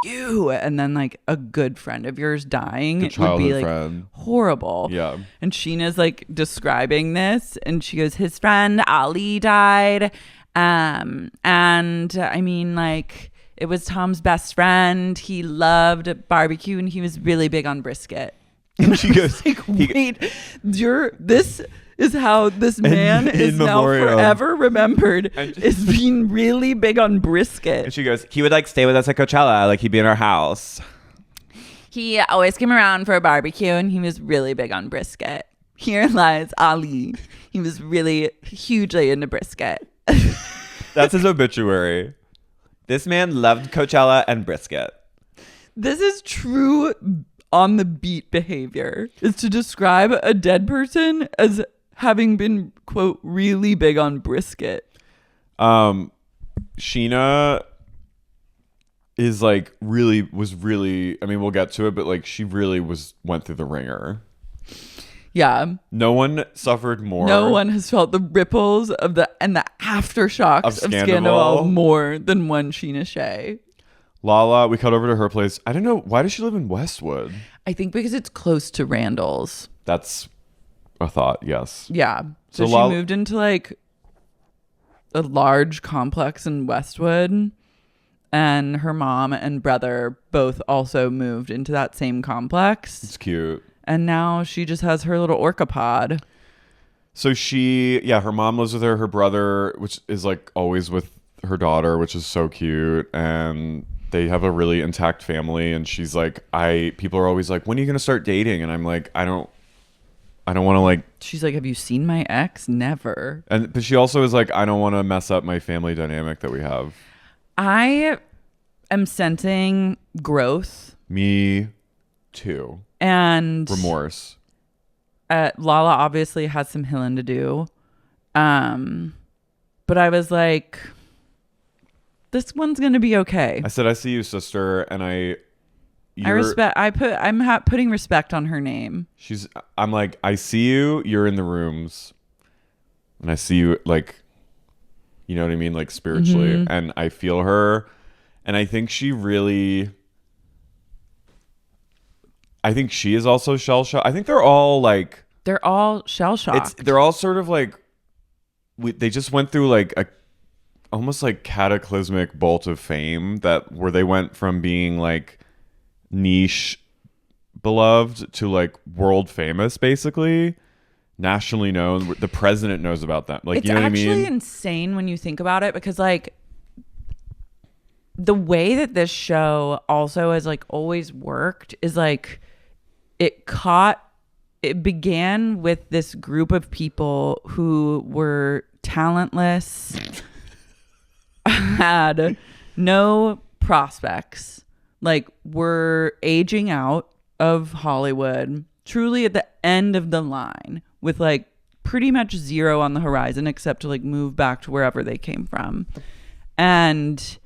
you, and then like a good friend of yours dying. It would be like Friend. horrible. Yeah. And Sheena's like describing this, and she goes, his friend Ali died. And I mean, like, it was Tom's best friend. He loved barbecue, and he was really big on brisket. And she goes, Like, wait, this is how this man is now memoriam. forever remembered And- as being really big on brisket. and she goes, he would like stay with us at Coachella, like he'd be in our house. He always came around for a barbecue, and he was really big on brisket. Here lies Ali. He was really hugely into brisket. That's his obituary. This man loved Coachella and brisket. This is true on the beat behavior, is to describe a dead person as having been, quote, really big on brisket. Scheana is like was really, I mean, we'll get to it, but like she really went through the ringer. Yeah. No one suffered more. No one has felt the ripples of the aftershocks Of of Scandoval. Scandoval more than one Scheana Shay. Lala, we cut over to her place. I don't know, why does she live in Westwood? I think because it's close to Randall's. That's a thought, yes. Yeah. So she Lala- moved into like a large complex in Westwood, and her mom and brother both also moved into that same complex. It's cute. And now she just has her little orca pod. So her mom lives with her, her brother, which is like always with her daughter, which is so cute, and they have a really intact family. And she's like, people are always like, when are you gonna start dating? And I'm like, I don't want to like. She's like, have you seen my ex? Never. But she also is like, I don't want to mess up my family dynamic that we have. I am sensing growth Me too. and Remorse. Lala obviously has some healing to do. But I was like, this one's gonna be okay. I said, I see you, sister, and I respect. I'm putting respect on her name. I'm like, I see you. You're in the rooms, and I see you, like, you know what I mean, like spiritually, and I feel her, and I think she really. I think she is also shell shocked. I think they're all shell shocked. They're all sort of like, they just went through like a almost like cataclysmic bolt of fame where they went from being like niche beloved to like world famous, basically nationally known. The president knows about them. Like, you know what I mean? It's actually insane when you think about it, because like the way that this show also has like always worked is like it began with this group of people who were talentless, had no prospects, like were aging out of Hollywood, truly at the end of the line, with like pretty much zero on the horizon except to like move back to wherever they came from. And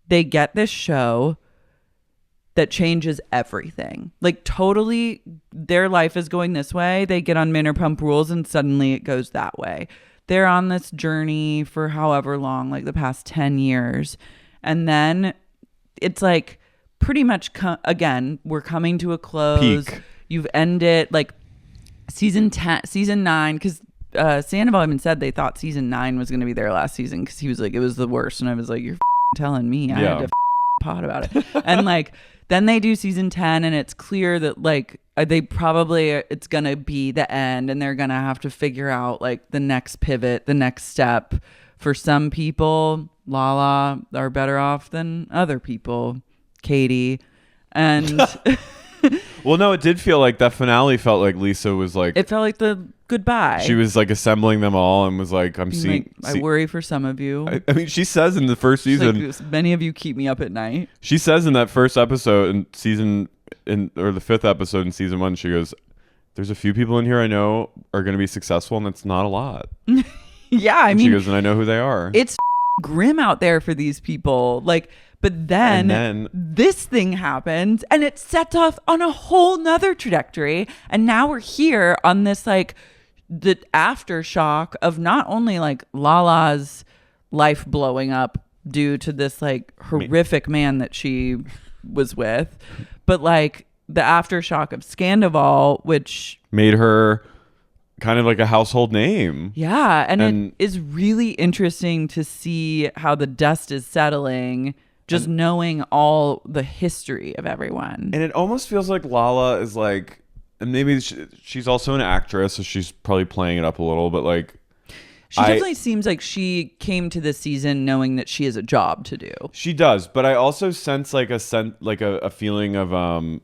they get this show that changes everything. Like totally their life is going this way. They get on Vanderpump Rules and suddenly it goes that way. They're on this journey for however long, like the past 10 years. And then it's like pretty much, again, we're coming to a close. Peak. You've ended like season 9, because Sandoval even said they thought season 9 was going to be their last season because he was like, it was the worst. And I was like, you're telling me. I had to pod about it. And like, then they do season 10 and it's clear that like it's going to be the end, and they're going to have to figure out like the next pivot, the next step. For some people, Lala are better off than other people. Katie. And well, no, it did feel like that finale felt like Lisa was like, it felt like the goodbye. She was like assembling them all and was like, I'm seeing. I worry for some of you. I mean, she says in the first season, like, many of you keep me up at night. She says in that first episode or the 5th episode in season 1, she goes, there's a few people in here I know are going to be successful, and it's not a lot. Yeah, I mean, she goes, and I know who they are. It's grim out there for these people. Like, but then this thing happens and it sets off on a whole nother trajectory. And now we're here on this, like, the aftershock of not only like Lala's life blowing up due to this like horrific man that she was with, but like the aftershock of Scandoval, which made her kind of like a household name. Yeah. And it is really interesting to see how the dust is settling, just knowing all the history of everyone. And it almost feels like Lala is like, and maybe she's also an actress, so she's probably playing it up a little, but like, she definitely seems like she came to this season knowing that she has a job to do. She does, but I also sense like a feeling of I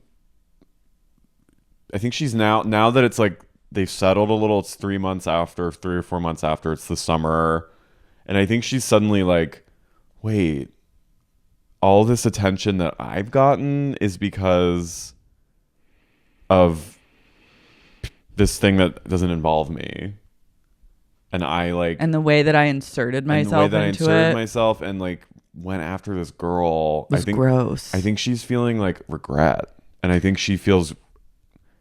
think she's now that it's like they've settled a little. It's 3 or 4 months after. It's the summer, and I think she's suddenly like, wait, all this attention that I've gotten is because of this thing that doesn't involve me. And I like, and the way that I inserted myself into it, myself and like went after this girl, was gross. I think she's feeling like regret, and I think she feels.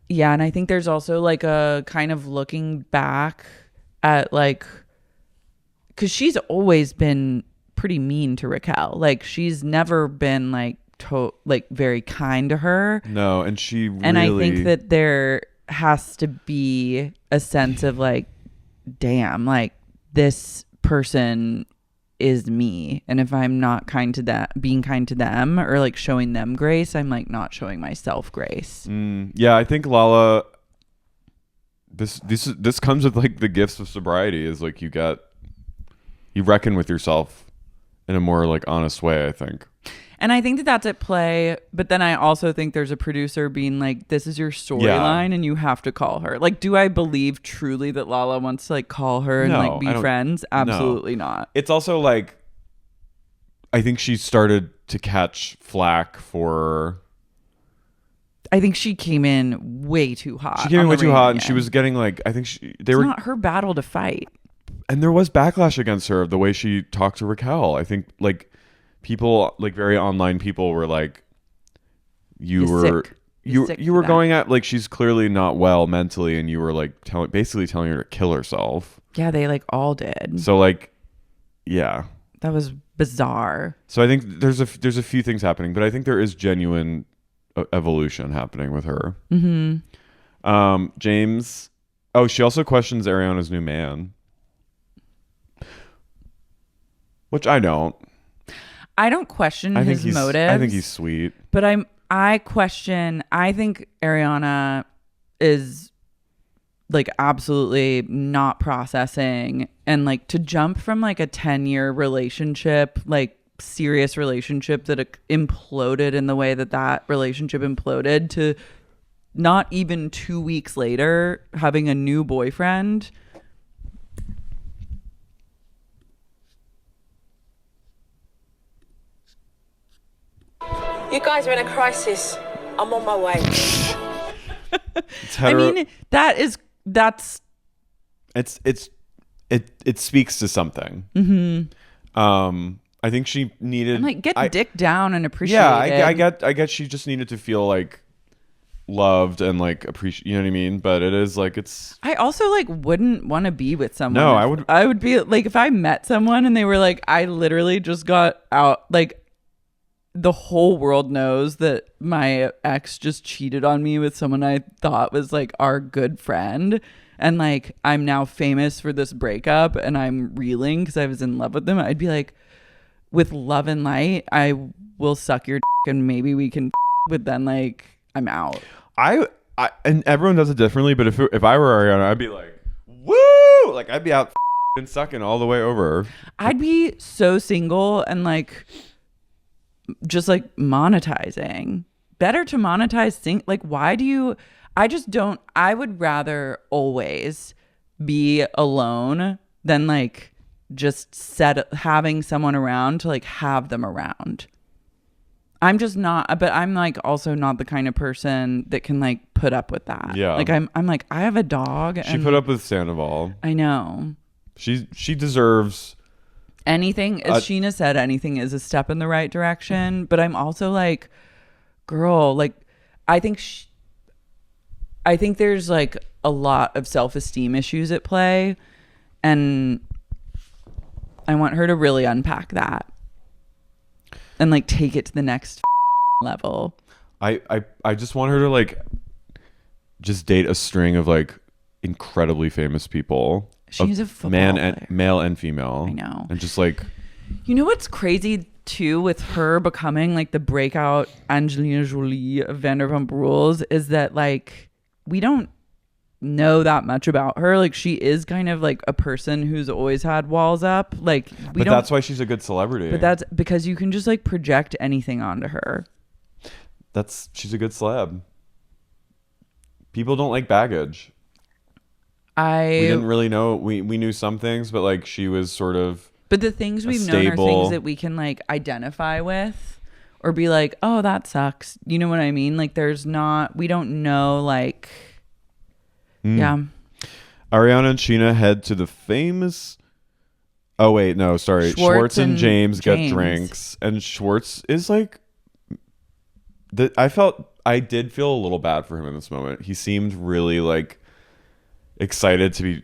Yeah, and I think there's also like a kind of looking back at like, because she's always been pretty mean to Raquel. Like she's never been like very kind to her. No, and she really. And I think that there has to be a sense of like, damn, like this person is me, and if I'm not kind to that, being kind to them or like showing them grace, I'm like not showing myself grace. Yeah, I think Lala, this comes with like the gifts of sobriety, is like you reckon with yourself in a more like honest way, I think. And I think that that's at play, but then I also think there's a producer being like, this is your storyline and you have to call her. Like, do I believe truly that Lala wants to like call her and like be friends? Absolutely not. It's also like, I think she started to catch flack for. I think she came in way too hot. She came in way too hot, and she was getting like, I think it's not her battle to fight. and there was backlash against her the way she talked to Raquel. I think like people, like very online people, were like, you were going at like she's clearly not well mentally, and you were like basically telling her to kill herself. Yeah, they like all did. So like, yeah, that was bizarre. So I think there's a few things happening, but I think there is genuine evolution happening with her. James. Oh, she also questions Ariana's new man, which I don't. I don't question his motives. I think he's sweet. But I think Ariana is like absolutely not processing, and like to jump from like a 10-year relationship, like serious relationship that imploded in the way that relationship imploded, to not even 2 weeks later having a new boyfriend. You guys are in a crisis. I'm on my way. I mean, it speaks to something. I think she needed. I'm like, get dick down and appreciate. Yeah, I get. She just needed to feel like loved and like appreciate. You know what I mean? But it is like it's. I also like wouldn't want to be with someone. No, I would be like, if I met someone and they were like, I literally just got out, like the whole world knows that my ex just cheated on me with someone I thought was like our good friend, and like I'm now famous for this breakup and I'm reeling because I was in love with them. I'd be like, with love and light, I will suck your dick and maybe we can, but then like I'm out. I and everyone does it differently, but if I were Ariana, I'd be like, woo, like I'd be out and sucking all the way over. I'd be so single and like just like monetizing. Better to monetize like, why do you? I just don't. I would rather always be alone than like just having someone around to like have them around. I'm just not, but I'm like also not the kind of person that can like put up with that. Yeah. Like I'm like, I have a dog. She put up with Sandoval. I know. She deserves anything. As Scheana said, anything is a step in the right direction. But I'm also like, girl, like I think there's like a lot of self-esteem issues at play, and I want her to really unpack that and like take it to the next level. I just want her to like just date a string of like incredibly famous people. She's a football player. Male and female. I know. And just like, you know what's crazy too with her becoming like the breakout Angelina Jolie of Vanderpump Rules is that like we don't know that much about her. Like she is kind of like a person who's always had walls up. Like but that's why she's a good celebrity. But that's because you can just like project anything onto her. She's a good celeb. People don't like baggage. We didn't really know. We knew some things, but like she was sort of. But the things we've known are things that we can like identify with, or be like, oh, that sucks. You know what I mean? Like we don't know like. Yeah. Ariana and Scheana head to the famous. Oh wait, no, sorry. Schwartz and James get drinks, and Schwartz is like. I did feel a little bad for him in this moment. He seemed really like excited to be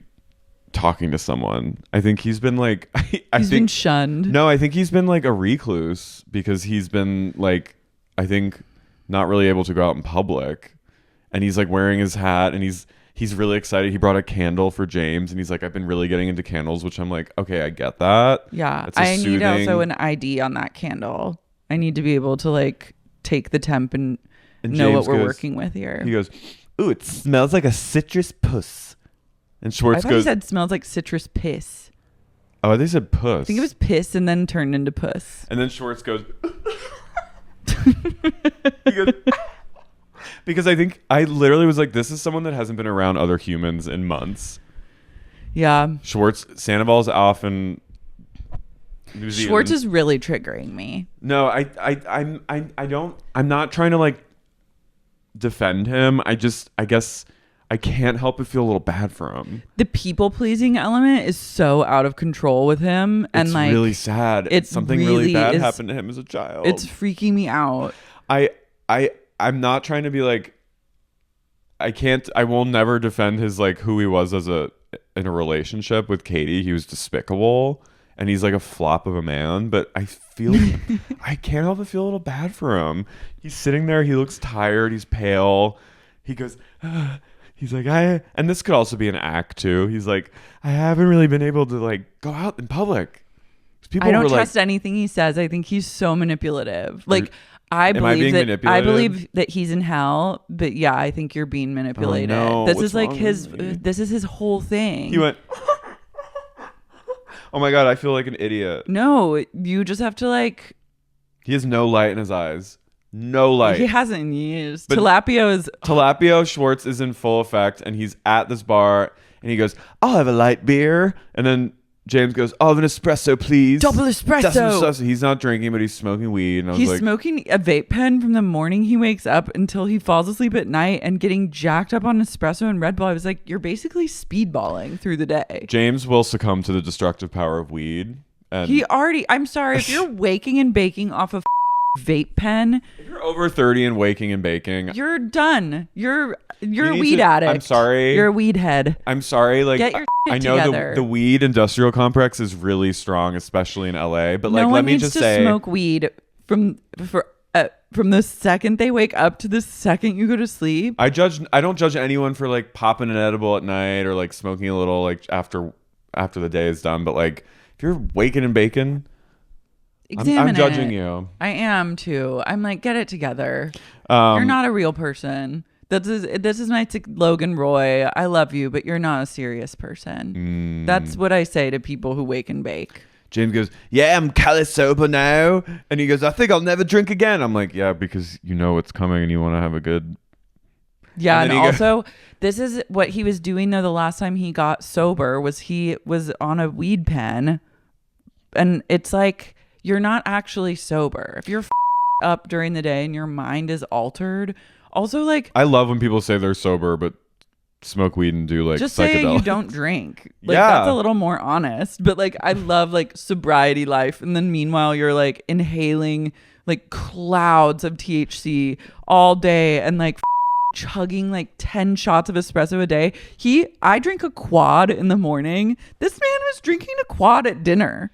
talking to someone. I think he's been like he's been shunned. No, I think he's been like a recluse because he's been like, I think, not really able to go out in public, and he's like wearing his hat, and he's really excited. He brought a candle for James, and he's like, I've been really getting into candles, which I'm like, okay, I get that. Yeah, I need also an ID on that candle. I need to be able to like take the temp and know what we're working with here. He goes, ooh, it smells like a citrus puss. And Schwartz goes, he said smells like citrus piss. Oh, they said puss. I think it was piss and then turned into puss. And then Schwartz goes, he goes because I think I literally was like, this is someone that hasn't been around other humans in months. Yeah. Sandoval's off in New Zealand. Schwartz is really triggering me. No, I'm not trying to like defend him. I guess I can't help but feel a little bad for him. The people pleasing element is so out of control with him, and It's like really sad. It's Something really bad happened to him as a child. It's freaking me out. I'm not trying to be like, I will never defend his like who he was as in a relationship with Katie. He was despicable and he's like a flop of a man, but I can't help but feel a little bad for him. He's sitting there, he looks tired, he's pale. He goes, he's like, and this could also be an act too. He's like, I haven't really been able to like go out in public. I don't trust anything he says. I think he's so manipulative. Like, I believe that he's in hell, but yeah, I think you're being manipulated. Oh, no. This What's is like wrong this is his whole thing. He went, oh my God, I feel like an idiot. No, you just have to like. He has no light in his eyes. No light. He hasn't used. But Tilapio Schwartz is in full effect, and he's at this bar, and he goes, I'll have a light beer. And then James goes, I'll have an espresso, please. Double espresso. He's not drinking, but he's smoking weed. And he's smoking a vape pen from the morning he wakes up until he falls asleep at night and getting jacked up on espresso and Red Bull. I was like, you're basically speedballing through the day. James will succumb to the destructive power of weed. And I'm sorry, if you're waking and baking off of vape pen, if you're over 30 and waking and baking, you're done. You're a weed addict. I'm sorry. You're a weed head. I'm sorry. Like, get your I know together. the weed industrial complex is really strong, especially in LA. But like, let me just say, no one needs to smoke weed from the second they wake up to the second you go to sleep. I don't judge anyone for like popping an edible at night or like smoking a little like after the day is done. But like, if you're waking and baking, I'm judging you. I am too. I'm like, get it together. You're not a real person. This is my Logan Roy. I love you, but you're not a serious person. That's what I say to people who wake and bake. James goes, yeah, I'm cali sober now. And he goes, I think I'll never drink again. I'm like, yeah, because you know what's coming and you want to have a good... Yeah, and also, this is what he was doing though the last time he got sober was he was on a weed pen. And it's like... You're not actually sober. If you're up during the day and your mind is altered. Also, like... I love when people say they're sober, but smoke weed and do like just psychedelics. Say you don't drink. Like, yeah. That's a little more honest. But like, I love like sobriety life. And then meanwhile, you're like inhaling like clouds of THC all day and like chugging like 10 shots of espresso a day. I drink a quad in the morning. This man was drinking a quad at dinner.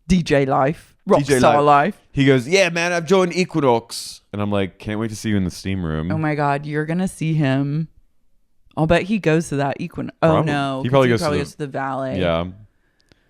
DJ life, rockstar life. He goes, yeah, man, I've joined Equinox. And I'm like, can't wait to see you in the steam room. Oh my God, you're going to see him. I'll bet he goes to that Equinox. Oh no. He probably goes to the Valet. Yeah.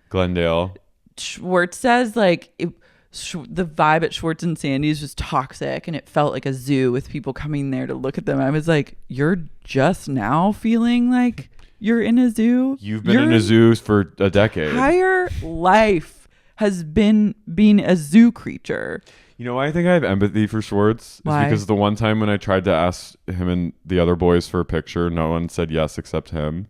Glendale. Schwartz says like the vibe at Schwartz and Sandy's was toxic and it felt like a zoo with people coming there to look at them. I was like, you're just now feeling like you're in a zoo? You've been in a zoo for a decade. Entire life has been being a zoo creature. You know why I think I have empathy for Schwartz? Why? Is because the one time when I tried to ask him and the other boys for a picture, no one said yes except him.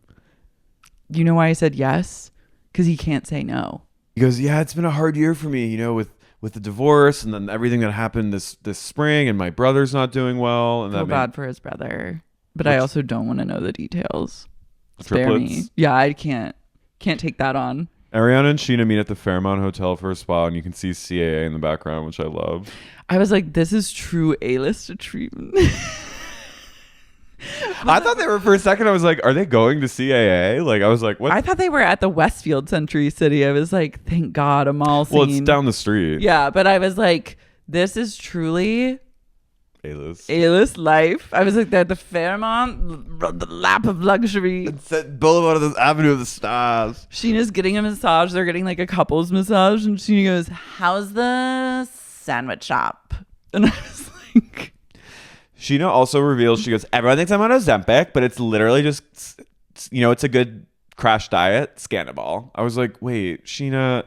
You know why I said yes? Because he can't say no. He goes, yeah, it's been a hard year for me, you know, with the divorce and then everything that happened this spring and my brother's not doing well. And I feel bad for his brother. But I also don't want to know the details. Spare me. Yeah, I can't take that on. Ariana and Scheana meet at the Fairmont Hotel for a spa, and you can see CAA in the background, which I love. I was like, this is true A-list treatment. I thought they were, for a second, I was like, are they going to CAA? Like, I was like, what? I thought they were at the Westfield Century City. I was like, thank God, a mall scene. Well, it's down the street. Yeah, but I was like, this is truly... A-list life. I was like, they're at the Fairmont, the lap of luxury. It's that boulevard of the Avenue of the Stars. Sheena's getting a massage. They're getting like a couple's massage. And Scheana goes, how's the sandwich shop? And I was like... Scheana also reveals, she goes, everyone thinks I'm on Ozempic, but it's literally just, you know, it's a good crash diet, Scandoval. I was like, wait, Scheana,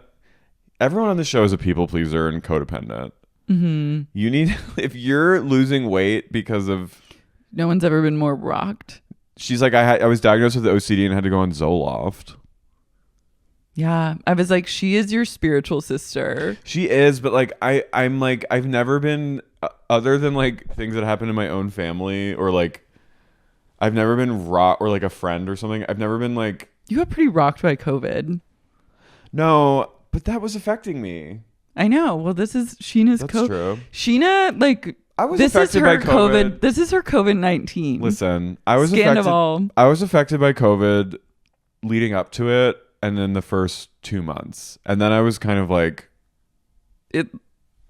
everyone on the show is a people pleaser and codependent. Mm-hmm. You need, if you're losing weight because of... No one's ever been more rocked. She's like, I was diagnosed with OCD and had to go on Zoloft. Yeah. I was like, she is your spiritual sister. She is, but like, I'm like, I've never been, other than like things that happen in my own family or like, I've never been rocked, or like a friend or something. I've never been like. You got pretty rocked by COVID. No, but that was affecting me. I know. Well, this is Scheana's That's COVID. true. Scheana, like, I was this affected is her by COVID. This is her COVID-19. Listen, I was Scandoval. affected. I was affected by COVID leading up to it, and then the first 2 months, and then I was kind of like,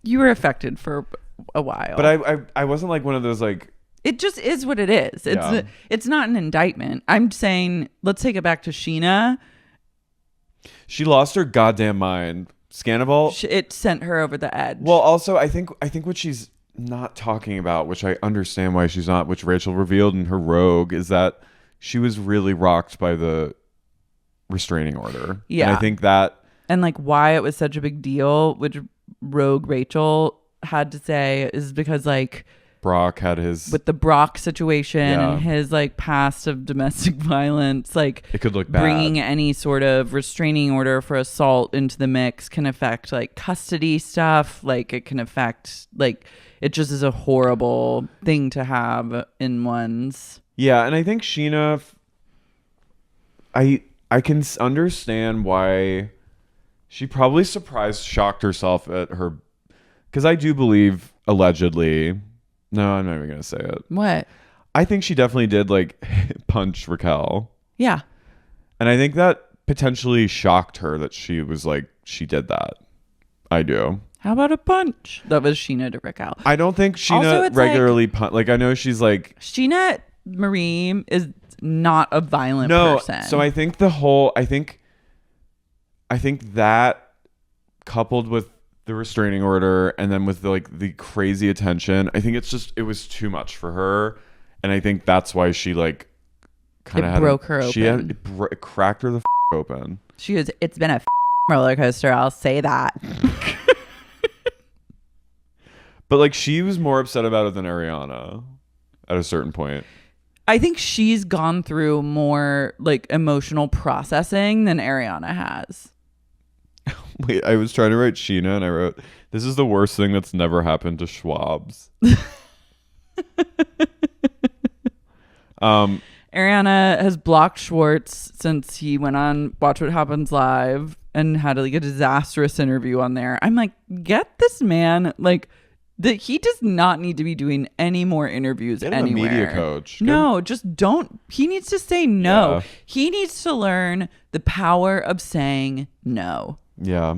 You were affected for a while, but I wasn't like one of those like. It just is what it is. It's not an indictment. I'm saying, let's take it back to Scheana. She lost her goddamn mind. Scandoval. It sent her over the edge. Well, also, I think what she's not talking about, which I understand why she's not, which Rachel revealed in her Rogue, is that she was really rocked by the restraining order. Yeah. And I think that. And like why it was such a big deal, which Rogue Rachel had to say, is because like Brock had his with the Brock situation Yeah. and his like past of domestic violence, like it could look bad. bringing any sort of restraining order for assault into the mix can affect like custody stuff. Like it can affect like it just is a horrible thing to have in one's. Yeah, and I think Scheana, I can understand why she probably shocked herself at her, because I do believe allegedly. No, I'm not even gonna say it. What? I think she definitely did like punch Raquel. Yeah. And I think that potentially shocked her that she was like, she did that. I do. How about a punch? That was Scheana to Raquel. I don't think Also, Scheana it's regularly punch. Like, I know she's like. Scheana Marie is not a violent person. So I think I think that coupled with the restraining order and then with the crazy attention, I think it was too much for her. And I think that's why she like kind of broke her open. It cracked her the open. It's been a roller coaster. I'll say that. But like she was more upset about it than Ariana at a certain point. I think she's gone through more like emotional processing than Ariana has. Wait, I was trying to write Scheana and I wrote, this is the worst thing that's never happened to Schwabs. Ariana has blocked Schwartz since he went on Watch What Happens Live and had like a disastrous interview on there. I'm like, get this man like he does not need to be doing any more interviews Get him anywhere. a media coach. No, just don't. He needs to say no. Yeah. He needs to learn the power of saying no. Yeah.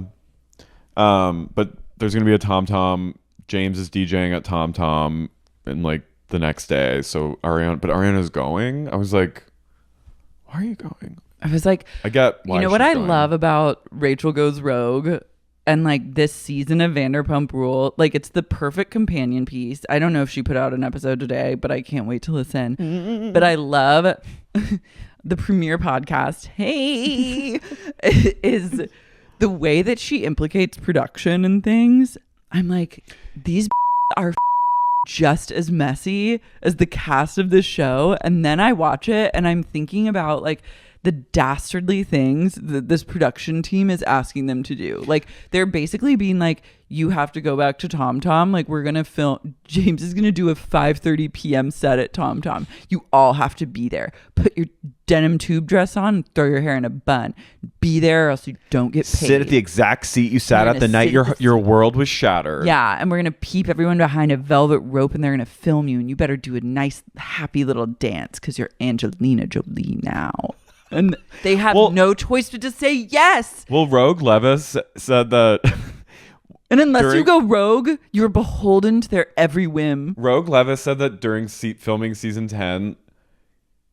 But there's going to be a Tom Tom. James is DJing at Tom Tom and like the next day. So Ariana's going. I was like, why are you going? I was like, I get why. You know what she's I going. love about Rachel Goes Rogue and like this season of Vanderpump Rule, like it's the perfect companion piece. I don't know if she put out an episode today, but I can't wait to listen. But I love the premiere podcast. Hey, is the way that she implicates production and things. I'm like, these are just as messy as the cast of this show. And then I watch it and I'm thinking about like the dastardly things that this production team is asking them to do. Like they're basically being like, you have to go back to Tom Tom. Like we're going to film. James is going to do a 5:30 p.m. set at Tom Tom. You all have to be there. Put your denim tube dress on and throw your hair in a bun. Be there or else you don't get paid. Sit at the exact seat you sat You're at the gonna night sit your world was shattered. Yeah, and we're going to keep everyone behind a velvet rope and they're going to film you and you better do a nice happy little dance because you're Angelina Jolie now. And they have no choice but to say yes. Well, Rogue Leviss said that. And unless you go rogue, you're beholden to their every whim. Rogue Leviss said that during filming season 10,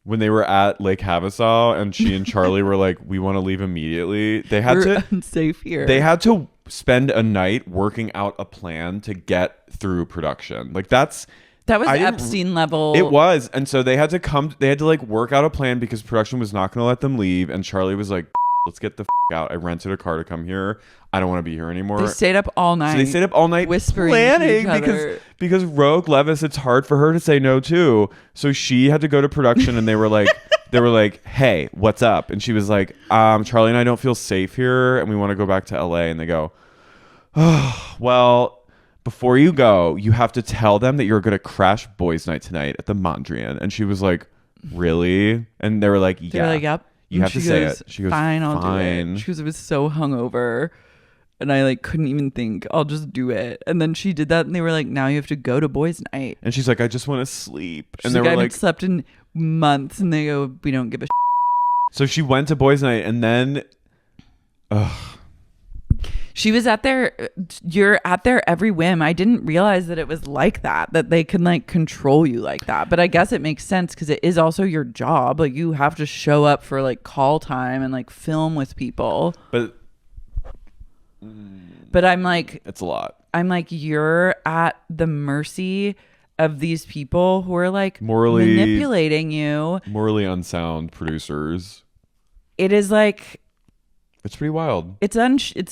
when they were at Lake Havasaw and she and Charlie were like, we want to leave immediately. We're unsafe here. They had to spend a night working out a plan to get through production. Like that was Epstein level. It was. And so they had to like work out a plan because production was not going to let them leave. And Charlie was like, let's get the out. I rented a car to come here. I don't want to be here anymore. They stayed up all night. So they stayed up all night whispering planning to each other. because Rogue Leviss, it's hard for her to say no too. So she had to go to production and they were like, hey, what's up? And she was like, Charlie and I don't feel safe here and we want to go back to LA. And they go, oh, well, before you go, you have to tell them that you're going to crash boys night tonight at the Mondrian. And she was like, really? And they were like, yeah. They're like, yep. You And have to she say goes, it. She goes, fine, I'll do fine. it. She goes, it was so hungover. And I like couldn't even think. I'll just do it. And then she did that, and they were like, "Now you have to go to boys' night." And she's like, I just want to sleep. She's And they like, were I haven't like, slept in months, and they go, "We don't give a." so she went to boys' night, and then, She was at their. You're at their every whim. I didn't realize that it was like that. That they can like control you like that. But I guess it makes sense because it is also your job. Like you have to show up for like call time and like film with people. But I'm like, it's a lot. I'm like, you're at the mercy of these people who are like Morally manipulating you. Morally unsound producers. It is like, It's pretty wild. it's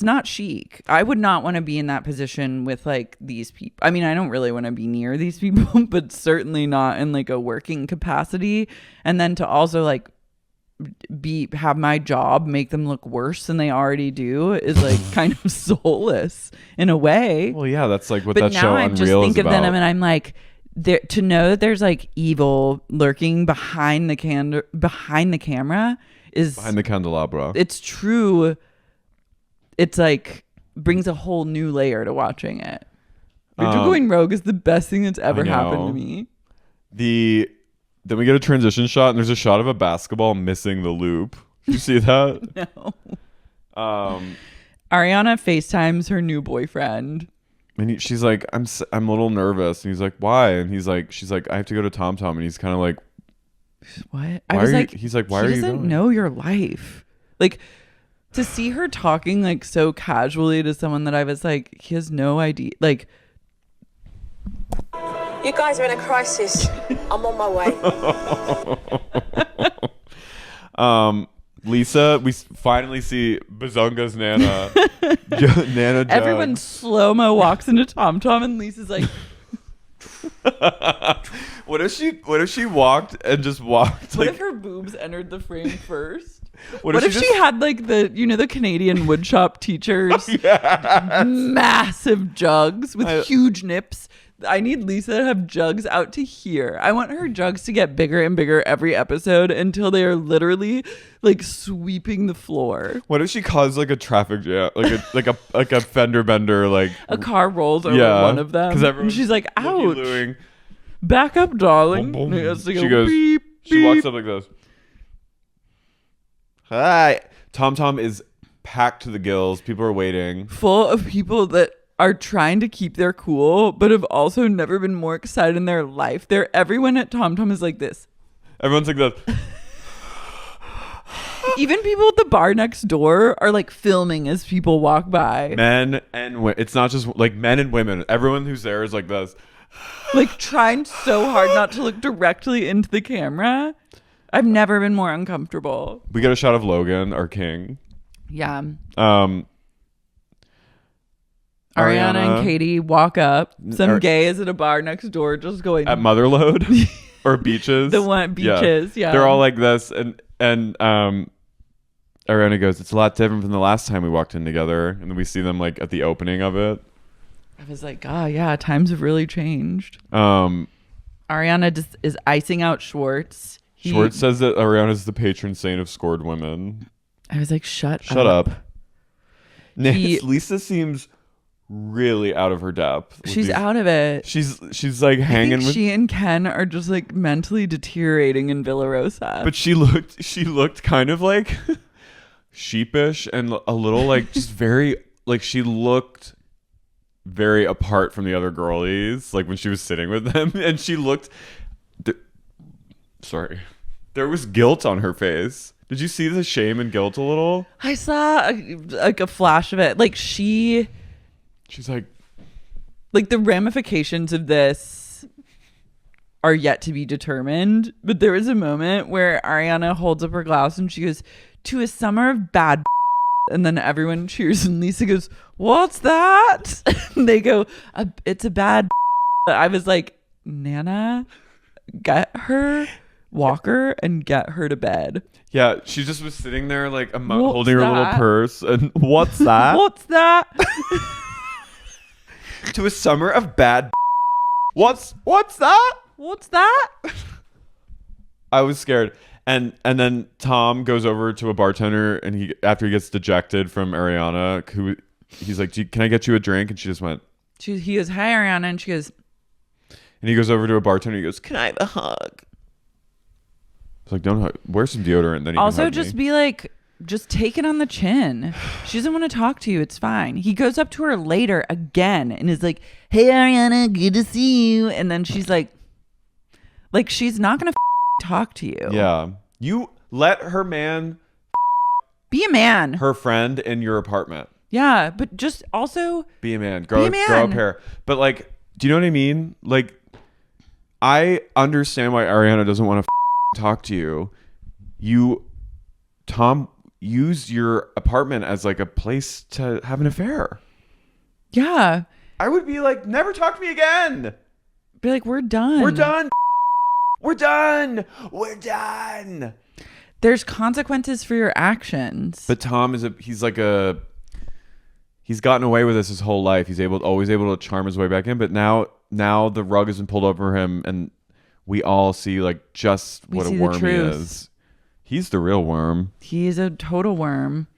not chic. I would not want to be in that position with like these people. I mean, I don't really want to be near these people, but certainly not in like a working capacity. And then to also like have my job make them look worse than they already do is like kind of soulless in a way. Well, yeah, that's like what But that now show I Unreal just think is of them about. and I'm like, to know that there's like evil lurking behind the camera is Behind the candelabra. it's true. It's like brings a whole new layer to watching it. Going rogue is the best thing that's ever happened to me. Then we get a transition shot, and there's a shot of a basketball missing the loop. Did you see that? No. Um, Ariana FaceTimes her new boyfriend. and she's like, I'm a little nervous, and he's like, why? And she's like, I have to go to Tom Tom, and he's kind of like, What? Why I was are you- like, he's like, why he are you doesn't going? know your life. Like to see her talking like so casually to someone that I was like, he has no idea. Like, You guys are in a crisis. I'm on my way. Lisa, we finally see Bazunga's Nana. Nana Jug. everyone slow-mo walks into Tom Tom and Lisa's like, What if she walked and just walked? what Like, if her boobs entered the frame first? what What if if she she had like the Canadian woodshop teachers massive jugs with huge nips? I need Lisa to have jugs out to here. I want her jugs to get bigger and bigger every episode until they are literally like sweeping the floor. What if she caused like a traffic jam, like a fender bender, like A car rolls over yeah, one of them, 'cause everyone's and she's like, "Ouch! looky-looing. Back up, darling." Boom, boom. And it has to go She goes. beep, She walks beep. up like this. Hi. Tom Tom is packed to the gills. People are waiting. Full of people that are trying to keep their cool, but have also never been more excited in their life. Everyone at Tom Tom is like this. Everyone's like this. Even people at the bar next door are like filming as people walk by, Men and it's not just like men and women. Everyone who's there is like this. like trying so hard not to look directly into the camera. I've never been more uncomfortable. We get a shot of Logan, our king. Yeah. Ariana Ariana and Katie walk up. Some Ar- gay is at a bar next door just going at Motherlode or Beaches. The one Beaches, yeah. They're all like this, and Ariana goes, "It's a lot different from the last time we walked in together." And then we see them like at the opening of it. I was like, oh yeah, times have really changed. Um, Ariana just is icing out Schwartz. Schwartz says that Ariana's the patron saint of scored women. I was like, shut up. He- Lisa seems really out of her depth. with She's these- out of it. She's like I hanging think with. she and Ken are just like mentally deteriorating in Villa Rosa. But she looked kind of like sheepish and a little like just very like she looked very apart from the other girlies like when she was sitting with them, and she looked sorry, there was guilt on her face. Did you see the shame and guilt a little? I saw a flash of it. Like she's like the ramifications of this are yet to be determined. But there was a moment where Ariana holds up her glass and she goes, "To a summer of bad," and then everyone cheers and Lisa goes, "What's that?" And they go, "It's a bad." I was like, Nana, get her, walk her, and get her to bed. yeah, she just was sitting there like What's holding her little that? purse and what's that? What's that? To a summer of bad. What's that? What's that? I was scared. And then Tom goes over to a bartender, and after he gets dejected from Ariana, he's like, can I get you a drink? And she just went. He goes, hi, Ariana. And she goes. And he goes over to a bartender. He goes, can I have a hug? It's like, don't hug. Wear some deodorant. Then you also, can hug just me. be like, just take it on the chin. She doesn't want to talk to you. It's fine. He goes up to her later again and is like, hey, Ariana, good to see you. And then she's like she's not going to talk to you. Yeah. You let her man be a man. Her friend in your apartment. Yeah. But just also be a man. Grow up hair. But like, do you know what I mean? Like, I understand why Ariana doesn't want to talk to you. Tom, use your apartment as like a place to have an affair. Yeah. I would be like, never talk to me again. Be like, we're done. We're done. We're done. We're done. There's consequences for your actions. But Tom he's gotten away with this his whole life. He's always able to charm his way back in. But now the rug has been pulled over him, and we all see like just what a worm he is. He's the real worm. He's a total worm.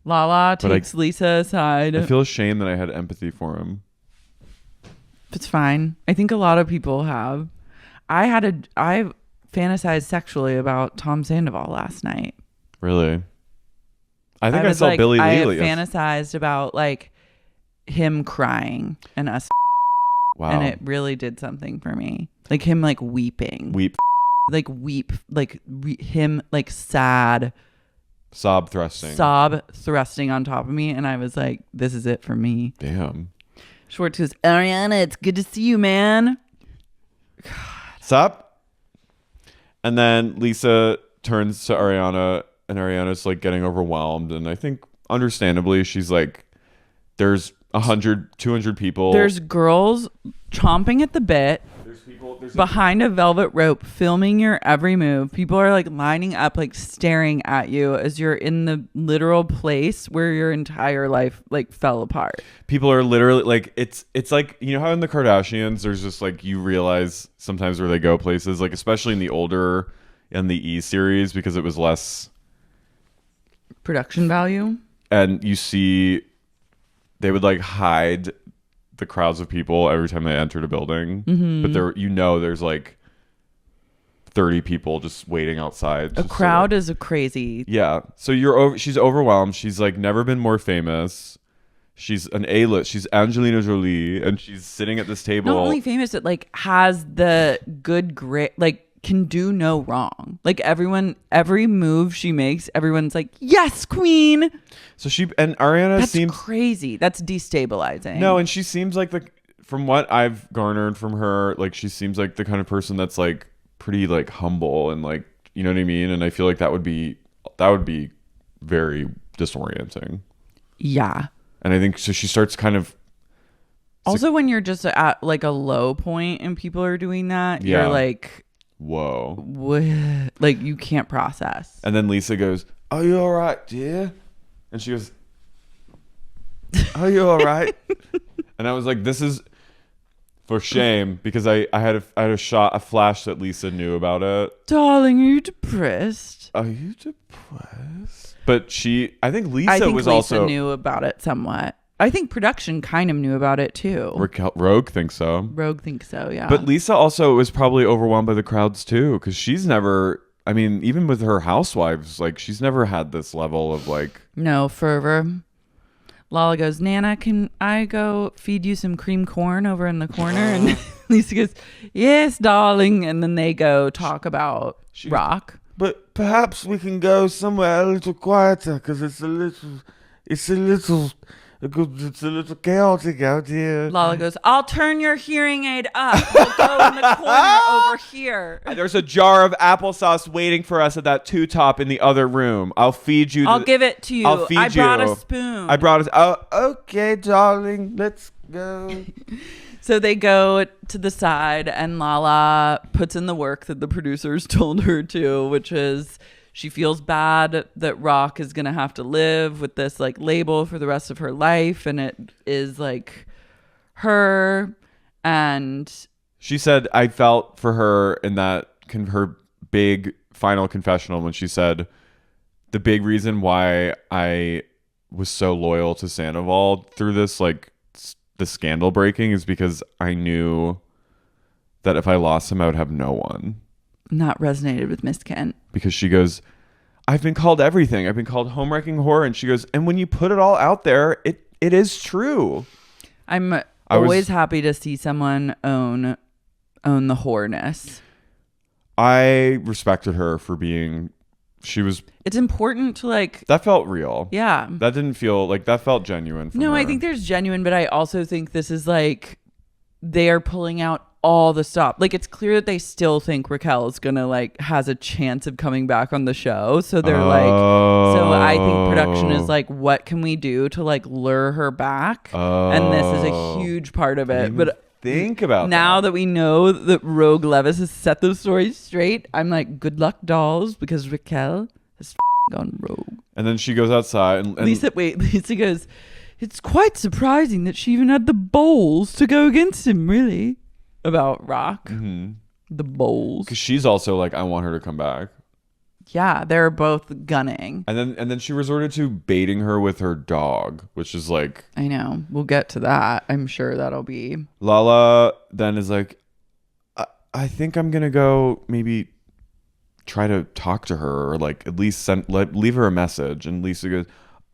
Lala takes Lisa aside. I feel ashamed that I had empathy for him. It's fine. I think a lot of people have. I fantasized sexually about Tom Sandoval last night. Really? I think I saw like, Billy Lee. I fantasized about like him crying and us. Wow. And it really did something for me. Like him like weeping. Him like sad. Sob thrusting on top of me. And I was like, this is it for me. Damn. Schwartz goes, Ariana, it's good to see you, man. God. Sup? And then Lisa turns to Ariana, and Ariana's like getting overwhelmed. And I think understandably, she's like, there's 100, 200 people. There's girls chomping at the bit. There's behind a velvet rope filming your every move. People are like lining up, like staring at you as you're in the literal place where your entire life like fell apart. People are literally like, it's like, you know how in the Kardashians there's just like, you realize sometimes where they go places, like especially in the E series, because it was less production value, and you see they would like hide the crowds of people every time they entered a building. Mm-hmm. But there's like 30 people just waiting outside. A crowd is a crazy. Yeah. So she's overwhelmed. She's like never been more famous. She's an A-list. She's Angelina Jolie, and she's sitting at this table. Not only famous, it like has the good grit, like can do no wrong. Like every move she makes, everyone's like, yes, queen. So Ariana seems crazy. That's destabilizing. No, and she seems like from what I've garnered from her, like she seems like the kind of person that's like pretty like humble and like, you know what I mean? And I feel like that would be very disorienting. Yeah. And I think so she starts kind of also when you're just at like a low point and people are doing that, yeah. You're like, whoa. Like you can't process. And then Lisa goes, are you all right, dear? And she goes, are you all right? And I was like, this is for shame, because I had a flash that Lisa knew about it. Darling, are you depressed? Are you depressed? But I think Lisa also knew about it somewhat. I think production kind of knew about it too. Rogue thinks so. Yeah. But Lisa also was probably overwhelmed by the crowds too, because she's never, I mean, even with her housewives, like she's never had this level of like. No fervor. Lala goes, Nana, can I go feed you some cream corn over in the corner? And Lisa goes, yes, darling. And then they go talk about rock. But perhaps we can go somewhere a little quieter, because it's a little chaotic out here. Lala goes, I'll turn your hearing aid up. We'll go in the corner over here. There's a jar of applesauce waiting for us at that two-top in the other room. I'll feed you. I'll give it to you. I'll feed you. I brought a spoon. Oh, okay, darling. Let's go. So they go to the side, and Lala puts in the work that the producers told her to, which is she feels bad that Rock is going to have to live with this like label for the rest of her life. And it is like her. And she said, I felt for her in that her big final confessional when she said the big reason why I was so loyal to Sandoval through this, like the scandal breaking, is because I knew that if I lost him, I would have no one. Not resonated with Miss Kent. Because she goes, I've been called everything. I've been called home-wrecking horror. And she goes, and when you put it all out there, it is true. I'm always happy to see someone own the whoreness. I respected her for being, it's important to like. That felt real. Yeah. That didn't feel like, that felt genuine for No, her. I think there's genuine, but I also think this is like, they are pulling out all the stop. Like, it's clear that they still think Raquel is gonna like has a chance of coming back on the show. So they're so I think production is like, what can we do to like lure her back? And this is a huge part of it. But think about now that we know that Rogue Leviss has set those stories straight, I'm like, good luck, dolls, because Raquel has gone rogue. And then she goes outside and Lisa goes, it's quite surprising that she even had the balls to go against him, really. About Rock. Mm-hmm. The bowls. Because she's also like, I want her to come back. Yeah, they're both gunning. And then she resorted to baiting her with her dog, which is like, I know. We'll get to that. I'm sure that'll be. Lala then is like, I think I'm gonna go maybe try to talk to her, or like at least leave her a message. And Lisa goes,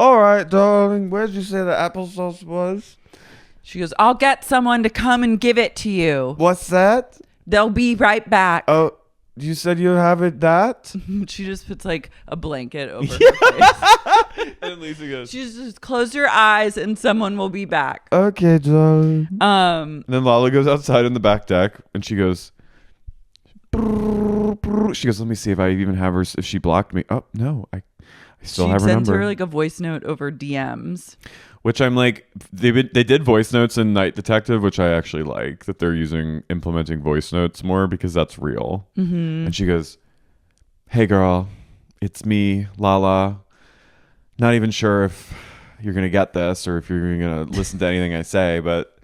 all right, darling, where'd you say the applesauce was? She goes, I'll get someone to come and give it to you. What's that? They'll be right back. Oh, you said you have it that? She just puts like a blanket over her face. And Lisa goes, She just close your eyes and someone will be back. okay, darling. And then Lala goes outside in the back deck and she goes, let me see if I even have her, if she blocked me. Oh, no, I still have her number. She sends her like a voice note over DMs. Which I'm like, they did voice notes in Night Detective, which I actually like that they're implementing voice notes more because that's real. Mm-hmm. And she goes, hey girl, it's me, Lala. Not even sure if you're going to get this or if you're going to listen to anything I say, but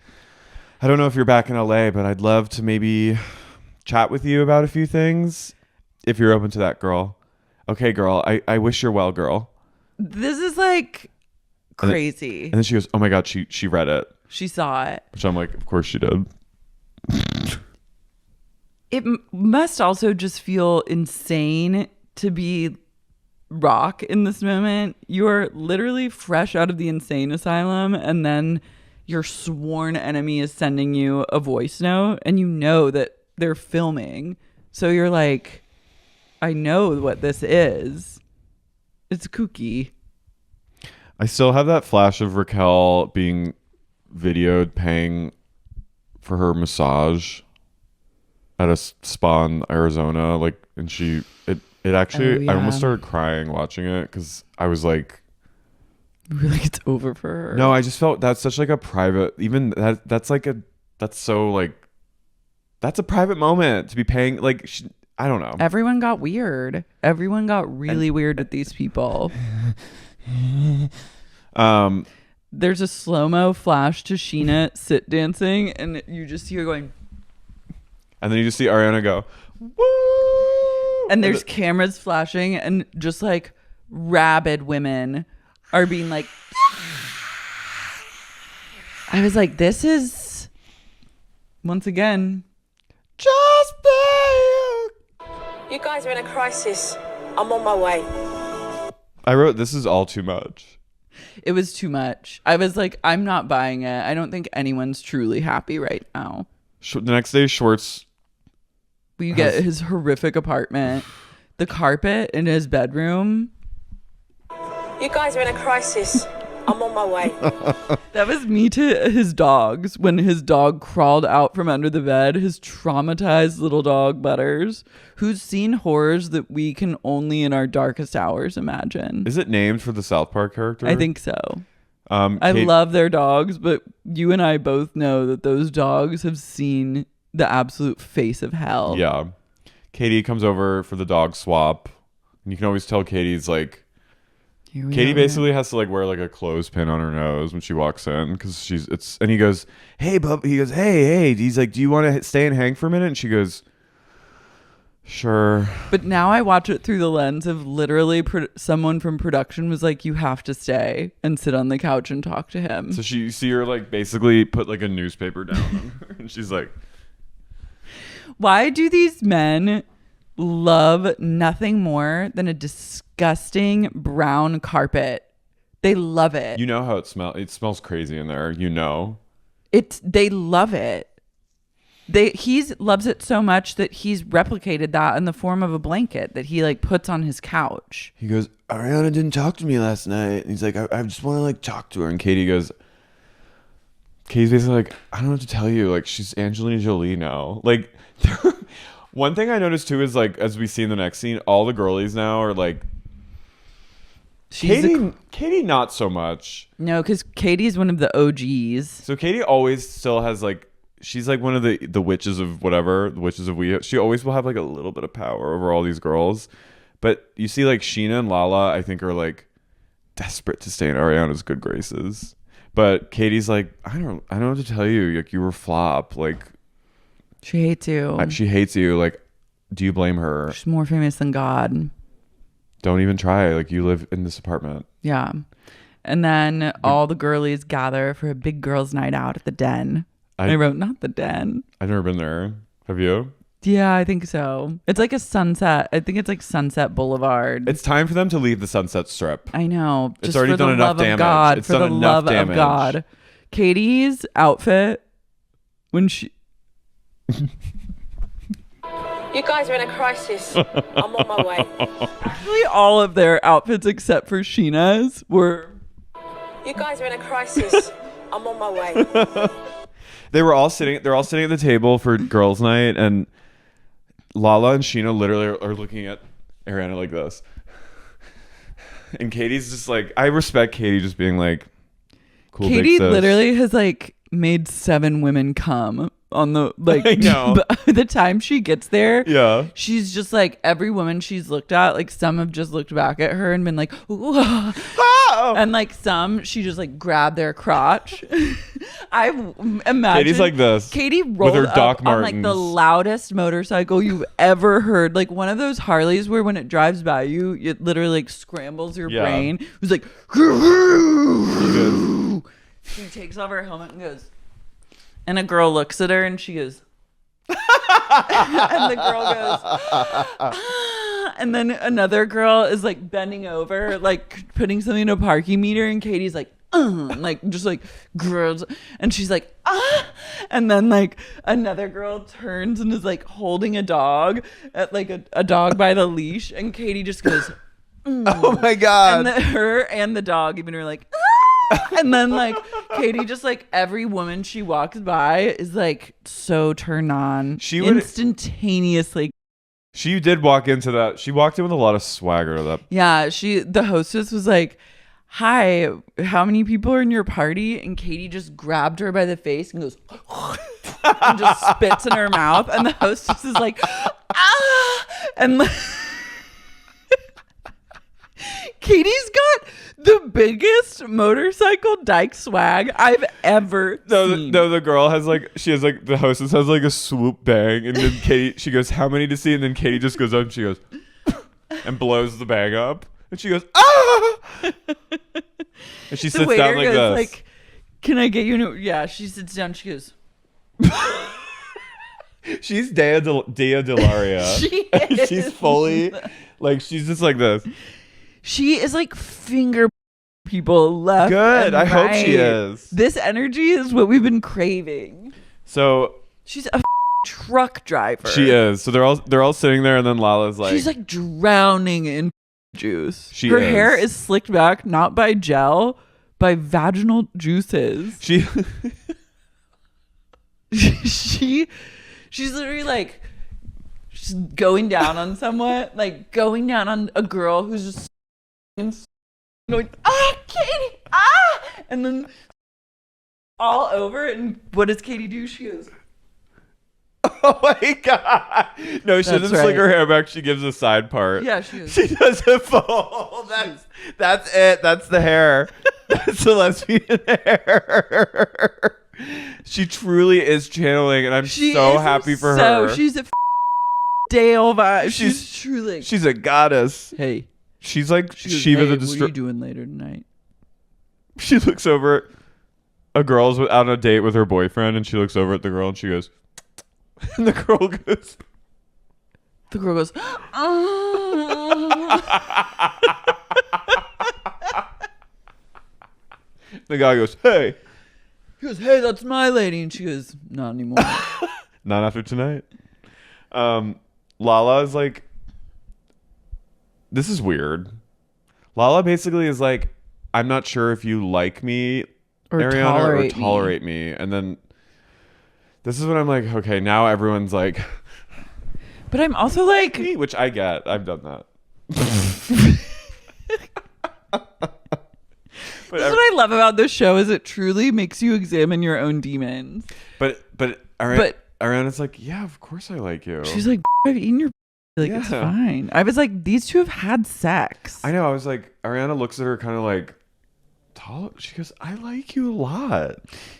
I don't know if you're back in LA, but I'd love to maybe chat with you about a few things if you're open to that, girl. Okay, girl, I wish you're well, girl. This is like crazy. And then she goes, oh my God, she read it. She saw it. Which I'm like, of course she did. It must also just feel insane to be Rock in this moment. You're literally fresh out of the insane asylum, and then your sworn enemy is sending you a voice note, and you know that they're filming. So you're like, I know what this is. It's kooky. I still have that flash of Raquel being videoed paying for her massage at a spa in Arizona. Like, and it actually, I almost started crying watching it because I was like, Really, like it's over for her. No, I just felt that's such like a private, even that's so like, that's a private moment to be paying. Like, I don't know. Everyone got weird. Everyone got really weird with these people. There's a slow-mo flash to Scheana sit dancing, and you just see her going, and then you just see Ariana go, woo! And there's cameras flashing, and just like rabid women are being like, I was like, this is once again just be You guys are in a crisis. I'm on my way. I wrote, this is all too much. It was too much. I was like, I'm not buying it. I don't think anyone's truly happy right now. The next day, Schwartz. We get his horrific apartment. The carpet in his bedroom. You guys are in a crisis. I'm on my way. That was me to his dogs when his dog crawled out from under the bed. His traumatized little dog, Butters, who's seen horrors that we can only in our darkest hours imagine. Is it named for the South Park character? I think so. I love their dogs, but you and I both know that those dogs have seen the absolute face of hell. Yeah. Katie comes over for the dog swap. And you can always tell Katie's like, Katie basically has to like wear like a clothespin on her nose when she walks in because and he goes, hey bub, he goes, hey, he's like, do you want to stay and hang for a minute? And she goes, Sure. But now I watch it through the lens of literally someone from production was like, you have to stay and sit on the couch and talk to him. So you see her like basically put like a newspaper down on her, and she's like, why do these men love nothing more than a disgusting brown carpet? They love it. you know how it smells. It smells crazy in there. You know. They love it. He loves it so much that he's replicated that in the form of a blanket that he like puts on his couch. He goes, Ariana didn't talk to me last night. And he's like, I just want to like talk to her. And Katie's basically like, I don't know what to tell you. Like, she's Angelina Jolie now. Like, one thing I noticed too is like, as we see in the next scene, all the girlies now are like, Katie not so much. No, because Katie's one of the OGs. So Katie always still has like, she's like one of the witches of whatever, the witches of we. She always will have like a little bit of power over all these girls. But you see like Scheana and Lala, I think, are like desperate to stay in Ariana's good graces. But Katie's like, I don't know what to tell you. Like, you were flop. Like, She hates you. She hates you. Like, do you blame her? She's more famous than God. Don't even try. Like, you live in this apartment. Yeah. And then all the girlies gather for a big girls' night out at the Den. I wrote, not the Den. I've never been there. Have you? Yeah, I think so. It's like a Sunset. I think it's like Sunset Boulevard. It's time for them to leave the Sunset Strip. I know. It's already done enough damage. God, it's for done the enough love damage. of God. Katie's outfit when she... You guys are in a crisis. I'm on my way. Actually, all of their outfits except for Scheana's were... You guys are in a crisis. I'm on my way. They're all sitting at the table for girls' night, and Lala and Scheana literally are looking at Ariana like this. And Katie's just like, I respect Katie just being like, cool. Katie literally has like made 7 women come on the like. I know. By the time she gets there, Yeah. she's just like, every woman she's looked at, like some have just looked back at her and been like, ooh. And like some, she just like grabbed their crotch. I imagine Katie's like this. Katie rolled with her Doc up on like the Martens. loudest motorcycle you've ever heard. Like one of those Harleys where when it drives by you, it literally like scrambles your brain. It was like, she takes off her helmet and goes, and a girl looks at her and she goes, and the girl goes, ah. And then another girl is like bending over, like putting something in a parking meter, and Katie's like just like girls, and she's like, ah. And then like another girl turns and is like holding a dog at like a dog by the leash, and Katie just goes, oh my God. and her and the dog even are like, ah. And then like Katie just like every woman she walks by is like so turned on. She would instantaneously. She did walk into that. She walked in with a lot of swagger. Yeah, the hostess was like, hi, how many people are in your party? And Katie just grabbed her by the face and goes and just spits in her mouth, and the hostess is like, ah. And Katie's got the biggest motorcycle dyke swag I've ever seen. No, the girl has like, the hostess has like a swoop bang, and then Katie, she goes, how many to see? And then Katie just goes up and she goes, and blows the bag up, and she goes, ah! And she sits down like this. Like, can I get you? Yeah, she sits down. She goes. She's Dea Delaria. She is. She's fully like, she's just like this. She is like finger people left. Good. And I right. hope she is. This energy is what we've been craving. So she's a truck driver. She is. So they're all sitting there, and then Lala's like, she's like drowning in juice. Her hair is slicked back not by gel, by vaginal juices. She's literally like she's going down on someone, like going down on a girl who's just going, ah, Katie, ah, and then all over. And what does Katie do? She goes, oh my God. No, she doesn't slick her hair back. She gives a side part. yeah, she goes, She doesn't fold. That's it. That's the hair. That's the lesbian hair. She truly is channeling, and I'm so happy for her. She's a Dale vibe. She's truly. She's a goddess. Hey. She's like She goes, Shiva hey, the what are Destroyer. you doing later tonight? She looks over at a girl's out on a date with her boyfriend, and she looks over at the girl and she goes, and the girl goes. The girl goes, The guy goes, hey. He goes, hey, that's my lady. And she goes, not anymore. Not after tonight. Lala is like, this is weird. Lala basically is like, I'm not sure if you like me, Or Ariana, or tolerate tolerate me. And then this is when I'm like, okay, now everyone's like, But I'm also like, me, which I get. I've done that. That's what I love about this show is it truly makes you examine your own demons. But Ariana's like, yeah, of course I like you. She's like, I've eaten your like it's Yeah. fine. I was like, these two have had sex. I know. I was like, Ariana looks at her kind of like, she goes, I like you a lot.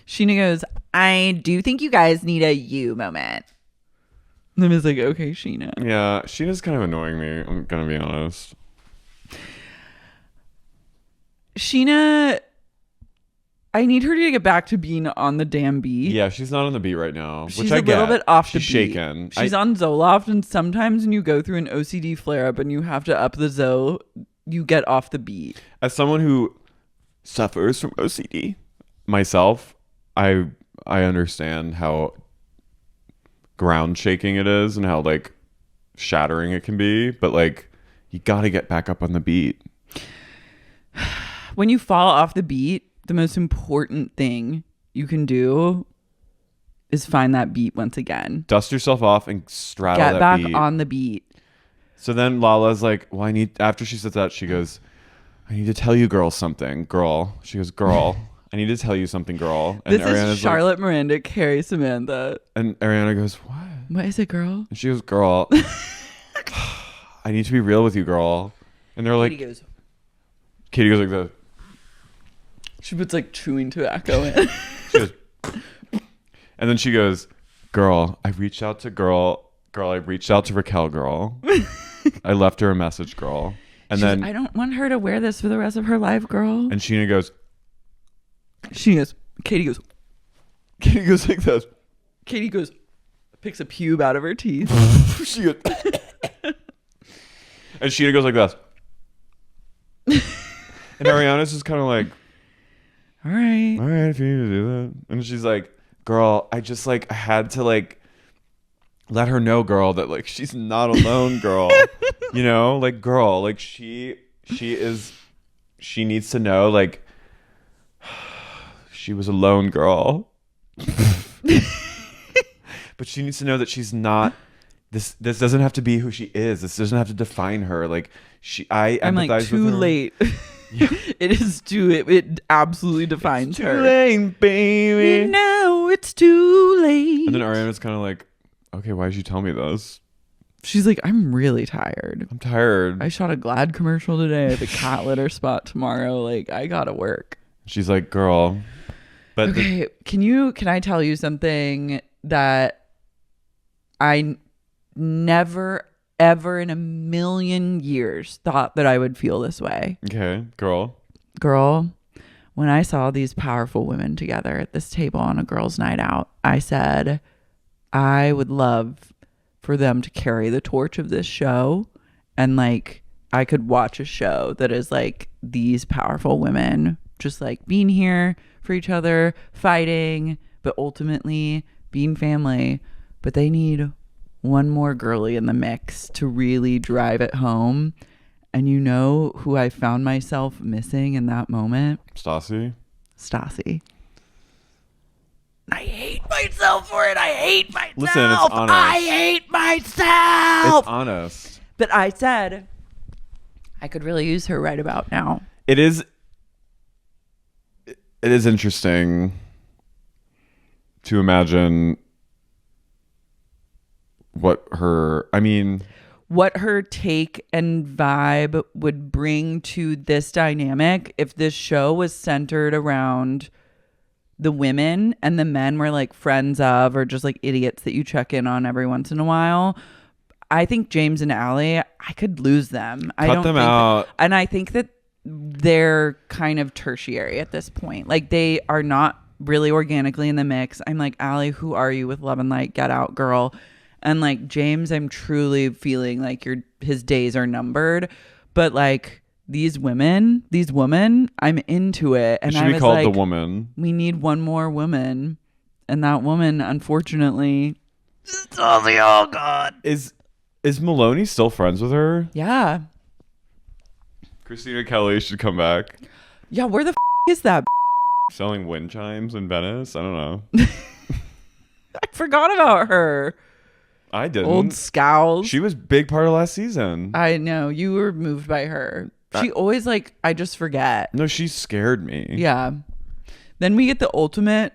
Scheana goes, I do think you guys need a you moment. And I was like, okay, Scheana. Yeah, Sheena's kind of annoying me. I'm gonna be honest. Scheana, I need her to get back to being on the damn beat. Yeah, she's not on the beat right now. She's which I a little get. bit off the She's beat. shaken. She's on Zoloft, and sometimes when you go through an OCD flare up and you have to up the Zo, you get off the beat. As someone who suffers from OCD myself, I understand how ground shaking it is and how like shattering it can be, but like you got to get back up on the beat. When you fall off the beat, the most important thing you can do is find that beat once again. Dust yourself off and straddle Get that back beat. on the beat. So then Lala's like, well, after she says that, she goes, I need to tell you girl something. Girl. She goes, girl, I need to tell you something, girl. And This is Ariana's Charlotte, Miranda, Carey, Samantha. and Ariana goes, what? What is it, girl? And she goes, girl, I need to be real with you, girl. And they're like, Katie goes like this. She puts like chewing tobacco in. She goes, and then she goes, girl, I reached out to Raquel, girl. I left her a message, girl. And She's then, I don't want her to wear this for the rest of her life, girl. and Scheana goes, Katie goes like this. Katie goes, picks a pube out of her teeth. She goes, and Scheana goes like this. And Ariana's just kind of like, All right. all right, if you need to do that. And she's like, girl, I just like, I had to like let her know, girl, that like she's not alone, girl. You know, like, girl, like she needs to know, like, she was alone, girl. But she needs to know that she's not, this doesn't have to be who she is. This doesn't have to define her. Like, I I'm empathize like, with too her. late. It is too, it absolutely defines Too her. late, baby. Now it's too late. And then Ariana's kind of like, okay, why did you tell me this? She's like, I'm really tired. I'm tired. I shot a Glad commercial today. I have a cat litter spot tomorrow. Like, I gotta work. She's like, girl. But Okay, can I tell you something that I never, ever in a million years thought that I would feel this way? okay, girl. Girl, when I saw these powerful women together at this table on a girls' night out, I said, I would love for them to carry the torch of this show, and like I could watch a show that is like these powerful women just like being here for each other, fighting, but ultimately being family. But they need one more girly in the mix to really drive it home. And you know who I found myself missing in that moment? Stassi. Stassi. I hate myself for it. I hate myself. Listen, it's honest. I hate myself. It's honest. But I said I could really use her right about now. It is interesting to imagine what her take and vibe would bring to this dynamic if this show was centered around the women and the men were like friends of or just like idiots that you check in on every once in a while. I think James and Allie, I could lose them. I Cut don't them think out. and I think that they're kind of tertiary at this point. Like they are not really organically in the mix. I'm like, Allie, who are you with Love and Light? Get out, girl. And like James, I'm truly feeling like his days are numbered. But like these women, I'm into it. And It should I be was called like, The Woman. we need one more woman. And that woman, unfortunately, it's only all gone. Is Maloney still friends with her? Yeah. Christina Kelly should come back. Yeah, where the is that? Selling wind chimes in Venice? I don't know. I forgot about her. I didn't. Old Scowls. She was big part of last season. I know. You were moved by her. She always like, I just forget. No, she scared me. Yeah. Then we get the ultimate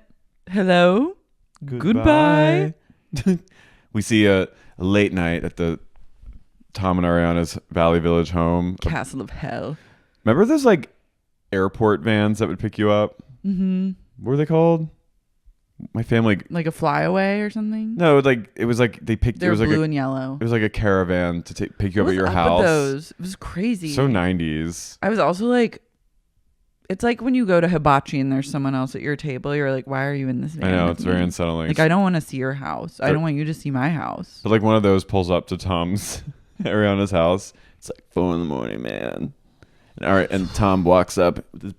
hello. Goodbye. We see a late night at the Tom and Ariana's Valley Village home. Castle of Hell. Remember those like airport vans that would pick you up? Mm-hmm. What were they called? My family. Like a flyaway or something? No, it was like they picked. They're it was blue like and yellow. It was like a caravan to pick you up What at your was up house. with those? It was crazy. So 90s. I was also like, it's like when you go to hibachi and there's someone else at your table, you're like, why are you in this van? I know, with it's very me? unsettling. Like, I don't want to see your house. I don't want you to see my house. But like one of those pulls up to Tom's Ariana's house. It's like 4 a.m, man. And Tom walks up with his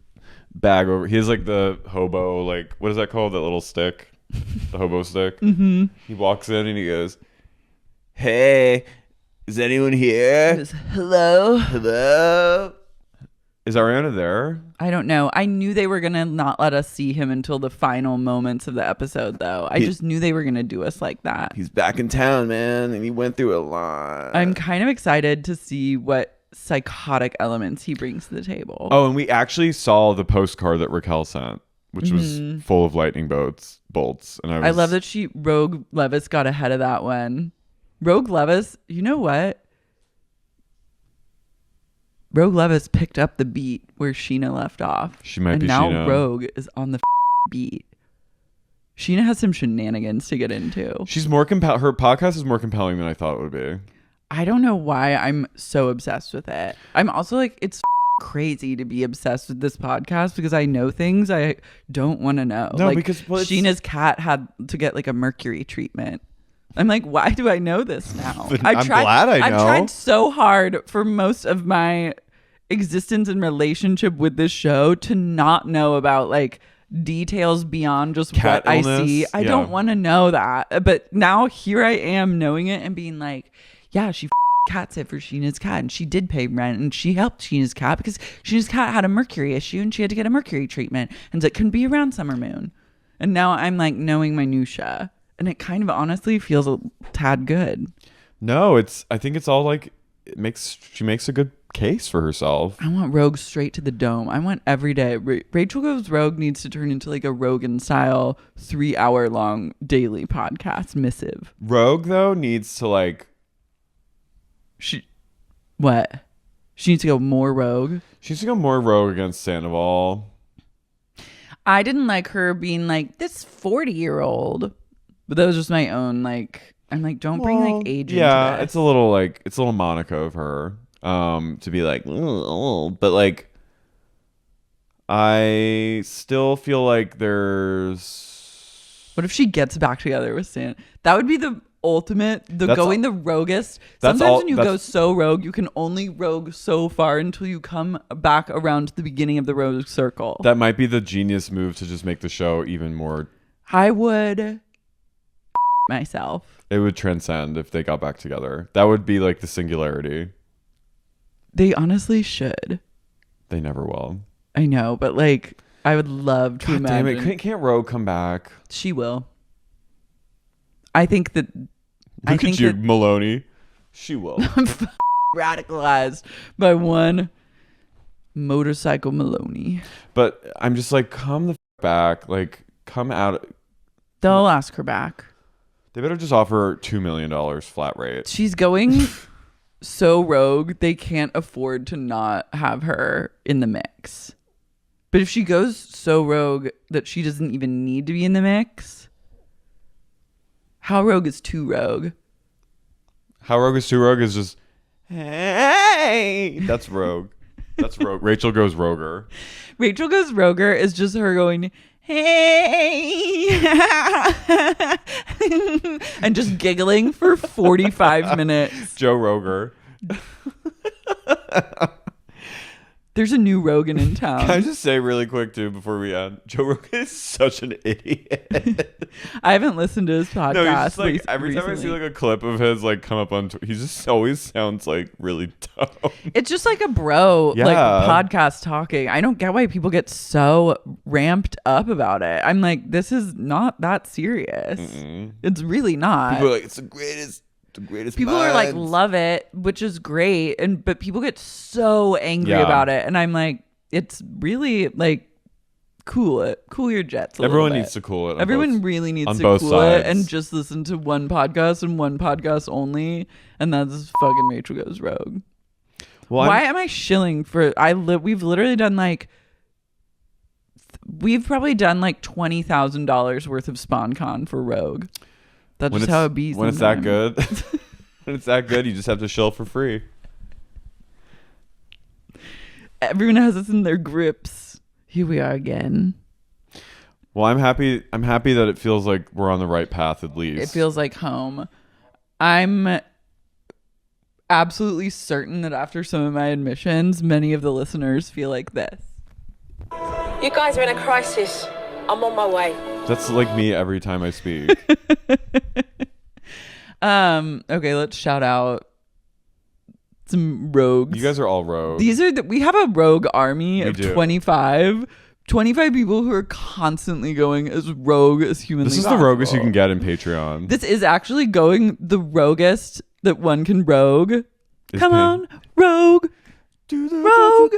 bag over. He has like the hobo, like what is that called? That little stick, the hobo stick. Mm-hmm. He walks in and he goes, "Hey, is anyone here? Hello? Hello? Is Ariana there?" I don't know. I knew they were going to not let us see him until the final moments of the episode, though. I just knew they were going to do us like that. He's back in town, man, and he went through a lot. I'm kind of excited to see what psychotic elements he brings to the table. Oh, and we actually saw the postcard that Raquel sent, which was full of lightning bolts. And I love that Rogue Leviss got ahead of that one. Rogue Leviss, you know what? Rogue Leviss picked up the beat where Scheana left off. She might be now Scheana. Rogue is on the beat. Scheana has some shenanigans to get into. She's more her podcast is more compelling than I thought it would be. I don't know why I'm so obsessed with it. I'm also like, it's crazy to be obsessed with this podcast because I know things I don't want to know. No, like, because Scheana's cat had to get like a mercury treatment. I'm like, why do I know this now? I'm glad I know. I've tried so hard for most of my existence and relationship with this show to not know about like details beyond just Cat what illness? I see. I Yeah. don't want to know that. But now here I am knowing it and being like, yeah, she cat sit for Scheana's cat and she did pay rent and she helped Scheana's cat because Scheana's cat had a mercury issue and she had to get a mercury treatment and it couldn't be around Summer Moon. And now I'm like knowing minutia and it kind of honestly feels a tad good. No, I think it's all like she makes a good case for herself. I want Rogue straight to the dome. I want every day. Rachel Goes Rogue needs to turn into like a Rogan style 3-hour long daily podcast missive. Rogue though needs to like What? She needs to go more Rogue. She needs to go more Rogue against Sandoval. I didn't like her being like this 40-year-old, but that was just my own like. I'm like, don't bring like age into this. It's a little Monica of her to be like, but like I still feel like there's. What if she gets back together with Stan? That would be the ultimate, going the roguest. Sometimes when you go so rogue, you can only rogue so far until you come back around to the beginning of the rogue circle. That might be the genius move to just make the show even more. I would myself. It would transcend if they got back together. That would be like the singularity. They honestly should. They never will. I know, but like I would love to imagine. Damn it! Can't Rogue come back? She will. I think that. Look at you, Maloney. She will. I'm radicalized by one motorcycle Maloney. But I'm just like, come the back. Like, come out. They'll ask her back. They better just offer her $2 million flat rate. She's going so rogue, they can't afford to not have her in the mix. But if she goes so rogue that she doesn't even need to be in the mix, how rogue is too rogue? How Rogue is too Rogue is just, hey. That's Rogue. That's Rogue. Rachel goes Roger. Rachel Goes Roger is just her going, hey. And just giggling for 45 minutes. Joe Roger. There's a new Rogan in town. Can I just say really quick too before we end? Joe Rogan is such an idiot. I haven't listened to his podcast. No, he's just like every time I recently. see like a clip of his like come up on, he just always sounds like really dumb. It's just like a bro, Yeah. like podcast talking. I don't get why people get so ramped up about it. I'm like, this is not that serious. It's really not. People are like, it's the greatest. The greatest. People are like, minds. love it, which is great, but people get so angry Yeah. about it, and I'm like, it's really like cool your jets. Everyone little needs bit. to cool it. Everyone really needs on to both cool sides. it and just listen to one podcast and one podcast only, and that's fucking Rachel Goes Rogue. Well, Why am I shilling for? We've literally done like. We've probably done like $20,000 worth of SpawnCon for Rogue. That's when just it's, how it be. when it's that sometimes. good. When it's that good, you just have to shill for free. Everyone has us in their grips. Here we are again. Well, I'm happy that it feels like we're on the right path at least. It feels like home. I'm absolutely certain that after some of my admissions, many of the listeners feel like this. You guys are in a crisis. I'm on my way. That's like me every time I speak. Okay, let's shout out some rogues. You guys are all rogue. These are we have a rogue army We of do. 25 people who are constantly going as rogue as humanly This is the possible. roguest you can get in Patreon. This is actually going the roguest that one can rogue. Is Come pay- on, rogue. Rogue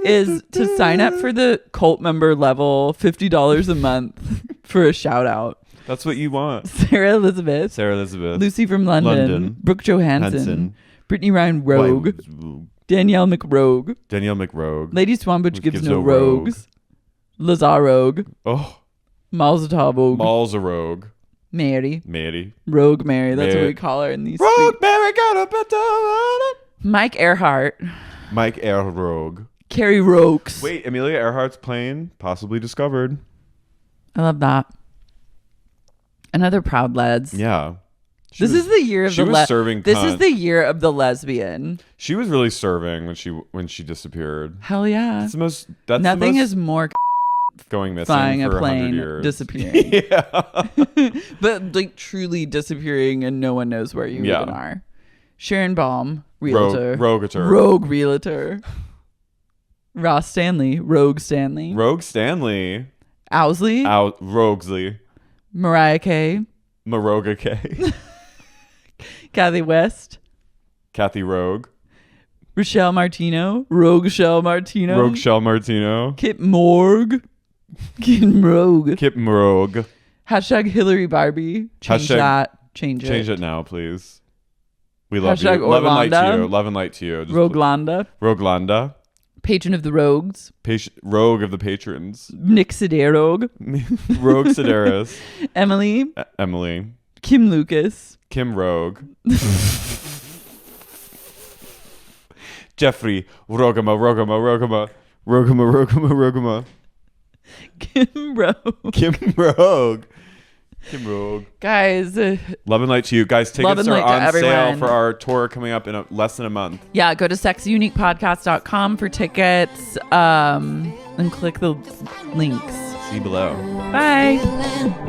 is to sign up for the cult member level, $50 a month for a shout out. That's what you want. Sarah Elizabeth, Sarah Elizabeth. Lucy from London, Brooke Johansson, Hansen. Brittany Ryan Rogue, Danielle McRogue, Danielle McRogue. Lady Swanbutch Which gives no rogues, Lazar Rogue, Oh, Malzatov Rogue, Mall's a rogue. Mary, Mary. Rogue Mary, that's what Mary. we call her in these Rogue streets. Mary got a better. Mike Earhart, Mike Air Rogue. Carrie Rokes. Wait, Amelia Earhart's plane possibly discovered. I love that. Another proud lads. Yeah. This is the year of she the was serving This cunt. is the year of the lesbian. She was really serving when she disappeared. Hell yeah. That's the most. That's Nothing the most is more going missing flying for a plane 100 years. disappearing. Yeah. But like truly disappearing and no one knows where you Yeah. even are. Sharon Baum, realtor. Rogator. Rogue realtor. Ross Stanley, Rogue Stanley. Rogue Stanley. Owsley, Roguesley. Mariah Kay, Maroga K. Kathy West, Kathy Rogue. Rochelle Martino, Rogue Shell Martino, Rogue Shell Martino. Kip Morgue, Kim Rogue. Kip Rogue. Hashtag Hillary Barbie. Change Hashtag- that. Change Change it now, please. We love Hashtag you. Love and light to Orlando. you. Love and light to you. Just Roguelanda. Roguelanda. Patron of the Rogues. Rogue of the patrons. Nick Siderogue. Rogue Sedaris. Emily. Emily. Kim Lucas. Kim Rogue. Jeffrey. Rogama. Kim Rogue. Kim Rogue. Kim Rogue. Guys, Love and light to you. Guys, Love tickets and are light to on sale everyone. for our tour coming up in less than a month. yeah, go to sexyuniquepodcast.com for tickets and click the links. See below. Bye. Feeling